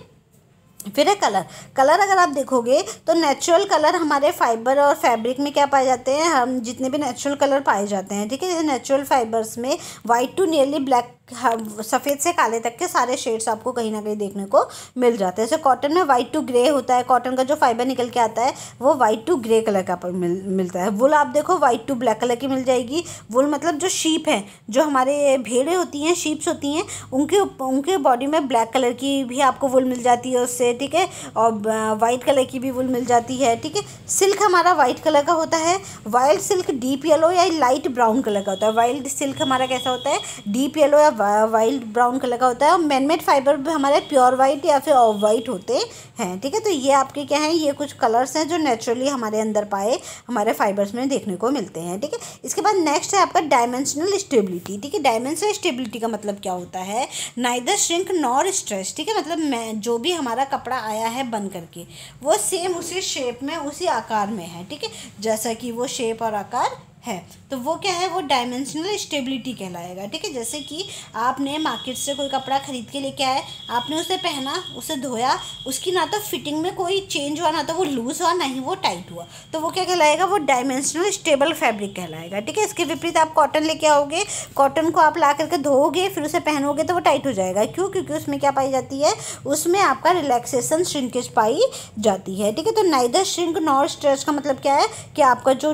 फिर है कलर अगर आप देखोगे तो नेचुरल कलर हमारे फाइबर और फैब्रिक में क्या पाए जाते हैं, हम जितने भी नेचुरल कलर पाए जाते हैं, ठीक है, जैसे नेचुरल फाइबर्स में वाइट टू नियरली ब्लैक सफ़ेद से काले तक के सारे शेड्स आपको कहीं ना कहीं देखने को मिल जाते हैं। जैसे कॉटन में वाइट टू ग्रे होता है, कॉटन का जो फाइबर निकल के आता है वो वाइट टू ग्रे कलर का मिलता है। वुल आप देखो वाइट टू ब्लैक कलर की मिल जाएगी। वुल मतलब जो शीप हैं, जो हमारे भेड़ें होती हैं, शीप्स होती हैं, उनके बॉडी में ब्लैक कलर की भी आपको वुल मिल जाती है उससे, ठीक है। और वाइट कलर की भी वुल मिल जाती है, ठीक है। सिल्क हमारा वाइट कलर का होता है। वाइल्ड सिल्क डीप येलो या लाइट ब्राउन कलर का होता है। वाइल्ड सिल्क हमारा कैसा होता है, डीप येलो या वाइल्ड ब्राउन कलर का होता है। और मैनमेड फाइबर भी हमारे प्योर वाइट या फिर ऑफ वाइट होते हैं, ठीक है। तो ये आपके क्या हैं, ये कुछ कलर्स हैं जो नेचुरली हमारे अंदर पाए हमारे फाइबर्स में देखने को मिलते हैं, ठीक है। इसके बाद नेक्स्ट है आपका डायमेंशनल स्टेबिलिटी, ठीक है। डायमेंशनल स्टेबिलिटी का मतलब क्या होता है, नाइदर श्रिंक नॉर स्ट्रेच, ठीक है। मतलब जो भी हमारा कपड़ा आया है बन करके वो सेम उसी शेप में उसी आकार में है, ठीक है, जैसा कि वो शेप और आकार है, तो वो क्या है, वो डायमेंशनल स्टेबिलिटी कहलाएगा, ठीक है। जैसे कि आपने मार्केट से कोई कपड़ा खरीद के लेके आए, आपने उसे पहना, उसे धोया, उसकी ना तो फिटिंग में कोई चेंज हुआ, ना तो वो लूज़ हुआ, ना ही वो टाइट हुआ, तो वो क्या कहलाएगा, वो डायमेंशनल स्टेबल फैब्रिक कहलाएगा, ठीक है। इसके विपरीत आप कॉटन लेके आओगे, कॉटन को आप ला करके धोओगे, फिर उसे पहनोगे तो वो टाइट हो जाएगा। क्यों? क्योंकि उसमें क्या पाई जाती है, उसमें आपका रिलैक्सेशन श्रिंकेज पाई जाती है, ठीक है। तो नाइदर श्रिंक नॉर स्ट्रेच का मतलब क्या है कि आपका जो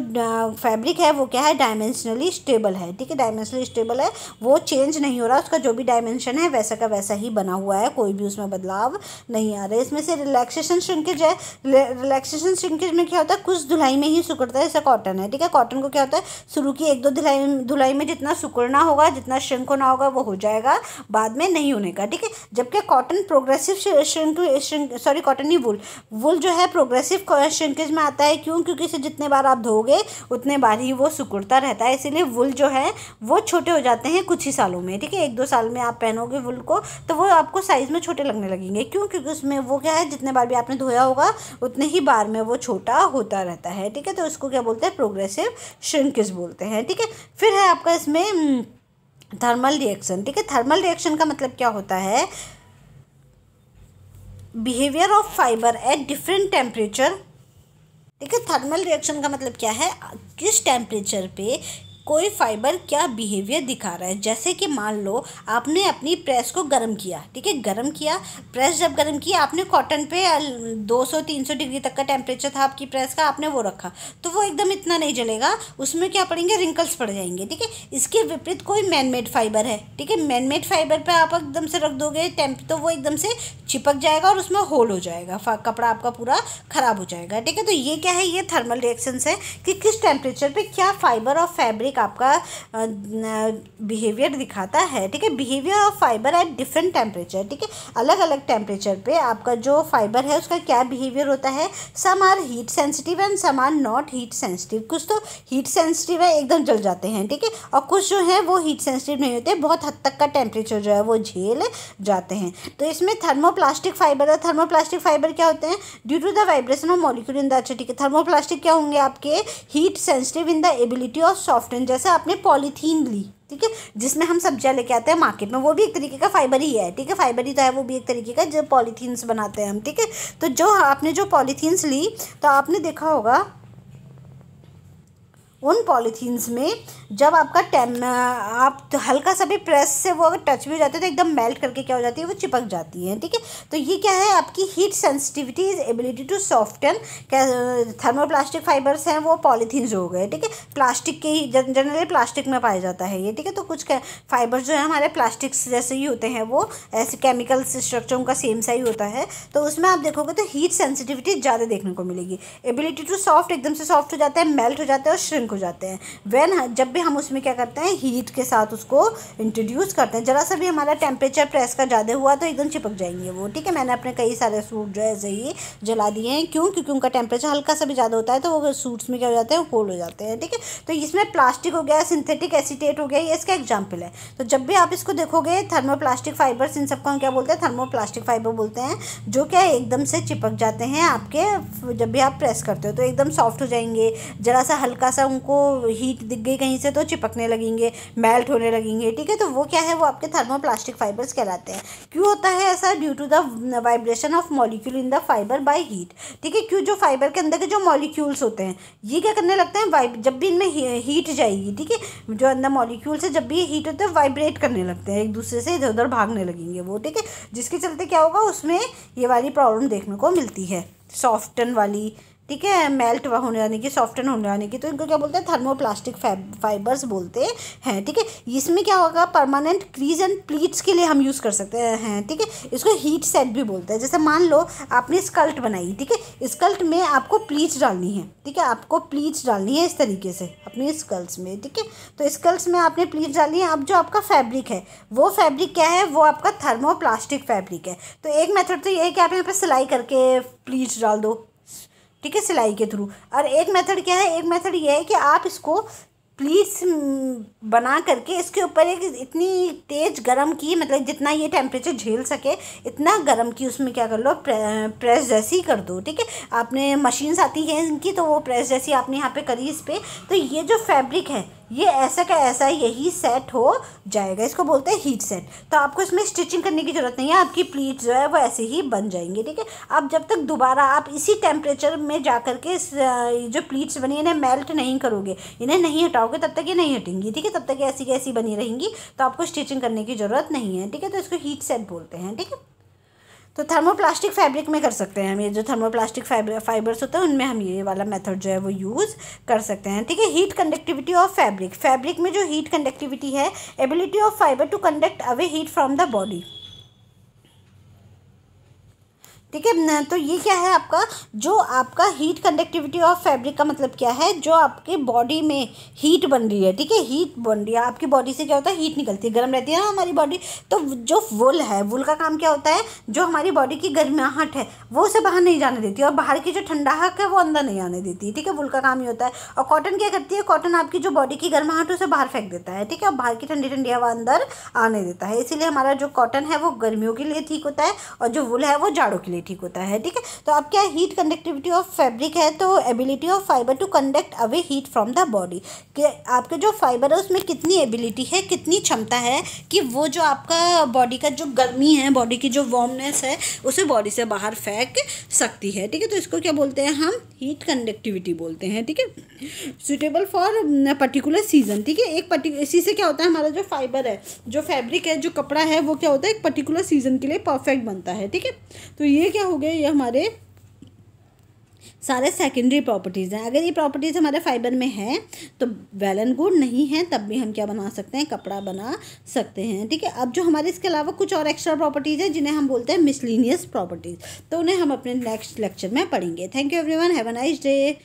फैब्रिक है वो क्या है, डायमेंशनली स्टेबल है, ठीक है। डायमेंशनली स्टेबल है, वो चेंज नहीं हो रहा, उसका जो भी डायमेंशन है वैसा का वैसा ही बना हुआ है, कोई भी उसमें बदलाव नहीं आ रहा है। इसमें से रिलैक्सेशन श्रिंकेज है। रिलैक्सेशन श्रिंकेज में क्या होता है, कुछ धुलाई में ही सिकुड़ता है, जैसे कॉटन है, ठीक है। कॉटन को क्या होता है, शुरू की 1-2 धुलाई में जितना सिकुड़ना होगा, जितना श्रिंक होना होगा वो हो जाएगा, बाद में नहीं होने का, ठीक है। जबकि कॉटन प्रोग्रेसिव सॉरी कॉटन नहीं, वुल जो है प्रोग्रेसिव श्रिंकेज में आता है। क्यों? क्योंकि इसे जितने बार आप धोगे उतने बार ही वो सिकुड़ता रहता है, इसीलिए वुल जो है वो छोटे हो जाते हैं कुछ ही सालों में, ठीक है। 1-2 साल में आप पहनोगे वुल को तो वो आपको साइज़ में छोटे लगने लगेंगे। क्यों? क्योंकि उसमें वो क्या है, जितने बार भी आपने धोया होगा उतने ही बार में वो छोटा होता रहता है, ठीक है। तो इसको क्या बोलते हैं, प्रोग्रेसिव श्रिंकेज बोलते हैं, ठीक है। फिर है आपका इसमें थर्मल रिएक्शन, ठीक है। थर्मल रिएक्शन का मतलब क्या होता है, behaviour of fibre at different temperature, ठीक है। थर्मल रिएक्शन का मतलब क्या है, किस टेम्परेचर पे कोई फाइबर क्या बिहेवियर दिखा रहा है। जैसे कि मान लो आपने अपनी प्रेस को गर्म किया, ठीक है, गर्म किया, प्रेस जब गर्म किया, आपने कॉटन पे 200-300 डिग्री तक का टेम्परेचर था आपकी प्रेस का, आपने वो रखा, तो वो एकदम इतना नहीं जलेगा, उसमें क्या पड़ेंगे, रिंकल्स पड़ जाएंगे, ठीक है। इसके विपरीत कोई मैनमेड फाइबर है, ठीक है, मैनमेड फाइबर पे आप एकदम से रख दोगे तो वो एकदम से चिपक जाएगा और उसमें होल हो जाएगा, कपड़ा आपका पूरा ख़राब हो जाएगा, ठीक है। तो ये क्या है, ये थर्मल रिएक्शंस है कि किस टेम्परेचर पे क्या फाइबर और फैब्रिक आपका बिहेवियर दिखाता है, ठीक है। Behaviour of fibre at different temperature, ठीक है, अलग अलग टेम्परेचर पे आपका जो फाइबर है उसका क्या बिहेवियर होता है। Some are heat sensitive and some are not heat sensitive. कुछ तो हीट सेंसिटिव है, एकदम जल जाते हैं, ठीक है, और कुछ जो है वो हीट सेंसिटिव नहीं होते, बहुत हद तक का टेम्परेचर जो है वो झेल जाते हैं। तो इसमें थर्मोप्लास्टिक फाइबर है। थर्मोप्लास्टिक फाइबर क्या होते हैं, due to the vibration of molecule in the, अच्छा ठीक है, थर्मोप्लास्टिक क्या होंगे आपके, heat sensitive in the ability of soften. जैसे आपने पॉलीथीन ली, ठीक है, जिसमें हम सब्जियां लेके आते हैं मार्केट में, वो भी एक तरीके का फाइबर ही है, ठीक है, फाइबर ही तो है, वो भी एक तरीके का, जो पॉलीथीन्स बनाते हैं हम, ठीक है। तो जो आपने जो पॉलीथीन्स ली, तो आपने देखा होगा उन पॉलीथीन्स में जब आपका आप हल्का सा भी प्रेस से वो अगर टच भी हो जाते हैं तो एकदम मेल्ट करके क्या हो जाती है, वो चिपक जाती है, ठीक है। तो ये क्या है, आपकी heat sensitivity is ability to soften. क्या थर्मोप्लास्टिक फाइबर्स हैं, वो पॉलीथीन्स हो गए, ठीक है, प्लास्टिक के ही, जनरली प्लास्टिक में पाया जाता है ये, ठीक है। तो कुछ फाइबर्स जो है हमारे प्लास्टिक्स जैसे ही होते हैं, वो ऐसे केमिकल स्ट्रक्चर उनका सेम सा ही होता है, तो उसमें आप देखोगे तो हीट सेंसिटिविटी ज़्यादा देखने को मिलेगी। एबिलिटी टू सॉफ्ट, एकदम से सॉफ्ट हो जाता है, मेल्ट हो जाता है और श्रिंक हो जाते हैं जब भी हम उसमें क्या करते हैं, हीट के साथ उसको इंट्रोड्यूस करते हैं। जरा सा भी हमारा टेम्परेचर प्रेस का ज़्यादा हुआ तो एकदम चिपक जाएंगे वो, ठीक है। मैंने अपने कई सारे सूट जो है ऐसे ही जला दिए हैं। क्यों? क्योंकि उनका टेम्परेचर हल्का सा भी ज़्यादा होता है तो वो सूट्स में क्या हो जाते हैं, होल हो जाते हैं, ठीक है। तो इसमें प्लास्टिक हो गया, सिंथेटिक एसीटेट हो गया, ये इसका एग्जाम्पल है। तो जब भी आप इसको देखोगे, थर्मोप्लास्टिक फाइबर्स, इन सबको हम क्या बोलते हैं, थर्मोप्लास्टिक फाइबर बोलते हैं, जो क्या है एकदम से चिपक जाते हैं आपके, जब भी आप प्रेस करते हो तो एकदम सॉफ्ट हो जाएंगे, जरा सा हल्का सा उनको हीट दिख गई कहीं से तो चिपकने लगेंगे, मेल्ट होने लगेंगे, ठीक है। तो वो क्या है, वो आपके थर्मोप्लास्टिक फाइबर्स कहलाते हैं। क्यों होता है ऐसा? Due to the vibration of molecule in the fibre by heat, ठीक है। क्यों? जो फाइबर के अंदर के जो मॉलिक्यूल्स होते हैं ये क्या करने लगते हैं, जब भी इनमें हीट जाएगी, ठीक है, जो अंदर मॉलिक्यूल्स है जब भी हीट होता है वाइब्रेट करने लगते हैं, एक दूसरे से इधर उधर भागने लगेंगे वो, ठीक है। जिसके चलते क्या होगा, उसमें ये वाली प्रॉब्लम देखने को मिलती है, सॉफ्टन वाली, ठीक है, मेल्ट होने जाने की, सॉफ्टन होने जाने की। तो इनको क्या बोलते हैं? थर्मोप्लास्टिक फाइबर्स बोलते हैं, ठीक है। इसमें क्या होगा, परमानेंट क्रीज एंड प्लीट्स के लिए हम यूज़ कर सकते हैं, ठीक है। इसको हीट सेट भी बोलते हैं। जैसे मान लो आपने स्कल्ट बनाई, ठीक है, स्कल्ट में आपको प्लीट्स डालनी है, ठीक है, आपको प्लीट्स डालनी है इस तरीके से अपनी स्कल्ट्स में, ठीक है। तो स्कल्ट्स में आपने प्लीट्स डाली है। अब जो आपका फैब्रिक है वो फैब्रिक क्या है, वो आपका थर्मोप्लास्टिक फैब्रिक है। तो एक मेथड तो ये है कि आप यहाँ पे सिलाई करके प्लीट्स डाल दो, ठीक है, सिलाई के थ्रू। और एक मेथड क्या है, एक मेथड ये है कि आप इसको प्लीट्स बना करके इसके ऊपर एक इतनी तेज़ गरम की, मतलब जितना ये टेम्परेचर झेल सके इतना गरम की, उसमें क्या कर लो, प्रेस जैसी कर दो, ठीक है। आपने मशीन्स आती हैं इनकी, तो वो प्रेस जैसी आपने यहाँ पे करी इस पर, तो ये जो फैब्रिक है ये ऐसा का ऐसा यही सेट हो जाएगा। इसको बोलते हैं हीट सेट। तो आपको इसमें स्टिचिंग करने की ज़रूरत नहीं है, आपकी प्लीट्स जो है वो ऐसे ही बन जाएंगे, ठीक है। अब जब तक दोबारा आप इसी टेम्परेचर में जा कर के जो प्लीट्स बनी इन्हें मेल्ट नहीं करोगे, इन्हें नहीं हटाओगे, तब तक ये नहीं हटेंगी, ठीक है, तब तक ऐसी की ऐसी बनी रहेंगी। तो आपको स्टिचिंग करने की ज़रूरत नहीं है, ठीक है। तो इसको हीट सेट बोलते हैं, ठीक है। तो थर्मोप्लास्टिक फैब्रिक में कर सकते हैं हम, ये जो थर्मोप्लास्टिक फाइबर्स होते हैं उनमें हम ये वाला मेथड जो है वो यूज़ कर सकते हैं, ठीक है। Heat conductivity of fabric, fabric में जो हीट कंडक्टिविटी है, ability of fibre to conduct away heat from the body, ठीक है। तो ये क्या है आपका, जो आपका हीट कंडक्टिविटी ऑफ फैब्रिक का मतलब क्या है, जो आपके बॉडी में हीट बन रही है, ठीक है, हीट बन रही है आपकी बॉडी से, क्या होता है, हीट निकलती है, गर्म रहती है ना हमारी बॉडी। तो जो वुल है, वुल का काम क्या होता है, जो हमारी बॉडी की गर्माहट है वो उसे बाहर नहीं जाने देती, और बाहर की जो ठंडाहट है वो अंदर नहीं आने देती, ठीक है। वुल का काम ये होता है। और कॉटन क्या करती है, कॉटन आपकी जो बॉडी की गर्माहट है उसे बाहर फेंक देता है, ठीक है, और बाहर की ठंडी ठंडी हवा अंदर आने देता है। इसीलिए हमारा जो कॉटन है वो गर्मियों के लिए ठीक होता है, और जो वुल है वो जाड़ों के लिए ठीक होता है, ठीक है। तो अब क्या हीट कंडक्टिविटी ऑफ फैब्रिक है, तो ability of fibre to conduct away heat from the body, कि आपके जो फाइबर है उसमें कितनी एबिलिटी है, कितनी क्षमता है कि वो जो आपका बॉडी का जो गर्मी है, बॉडी की जो वार्मनेस है उसे बॉडी से बाहर फेंक सकती है, ठीक है। तो इसको क्या बोलते हैं हम, हीट कंडक्टिविटी बोलते हैं, ठीक है। सुटेबल फॉर पर्टिकुलर सीजन, ठीक है। इसी से क्या होता है, हमारा जो फाइबर है, जो फैब्रिक है, जो कपड़ा है, वो क्या होता है, एक पर्टिकुलर सीजन के लिए परफेक्ट बनता है, ठीक है। तो ये क्या हो गया, ये हमारे सारे सेकेंडरी प्रॉपर्टीज़ हैं। अगर ये प्रॉपर्टीज़ हमारे फाइबर में है तो वेल एंड गुड, नहीं है तब भी हम क्या बना सकते हैं, कपड़ा बना सकते हैं, ठीक है। अब जो हमारे इसके अलावा कुछ और एक्स्ट्रा प्रॉपर्टीज़ हैं जिन्हें हम बोलते हैं मिसलिनियस प्रॉपर्टीज़, तो उन्हें हम अपने नेक्स्ट लेक्चर में पढ़ेंगे। Thank you everyone, have a nice day.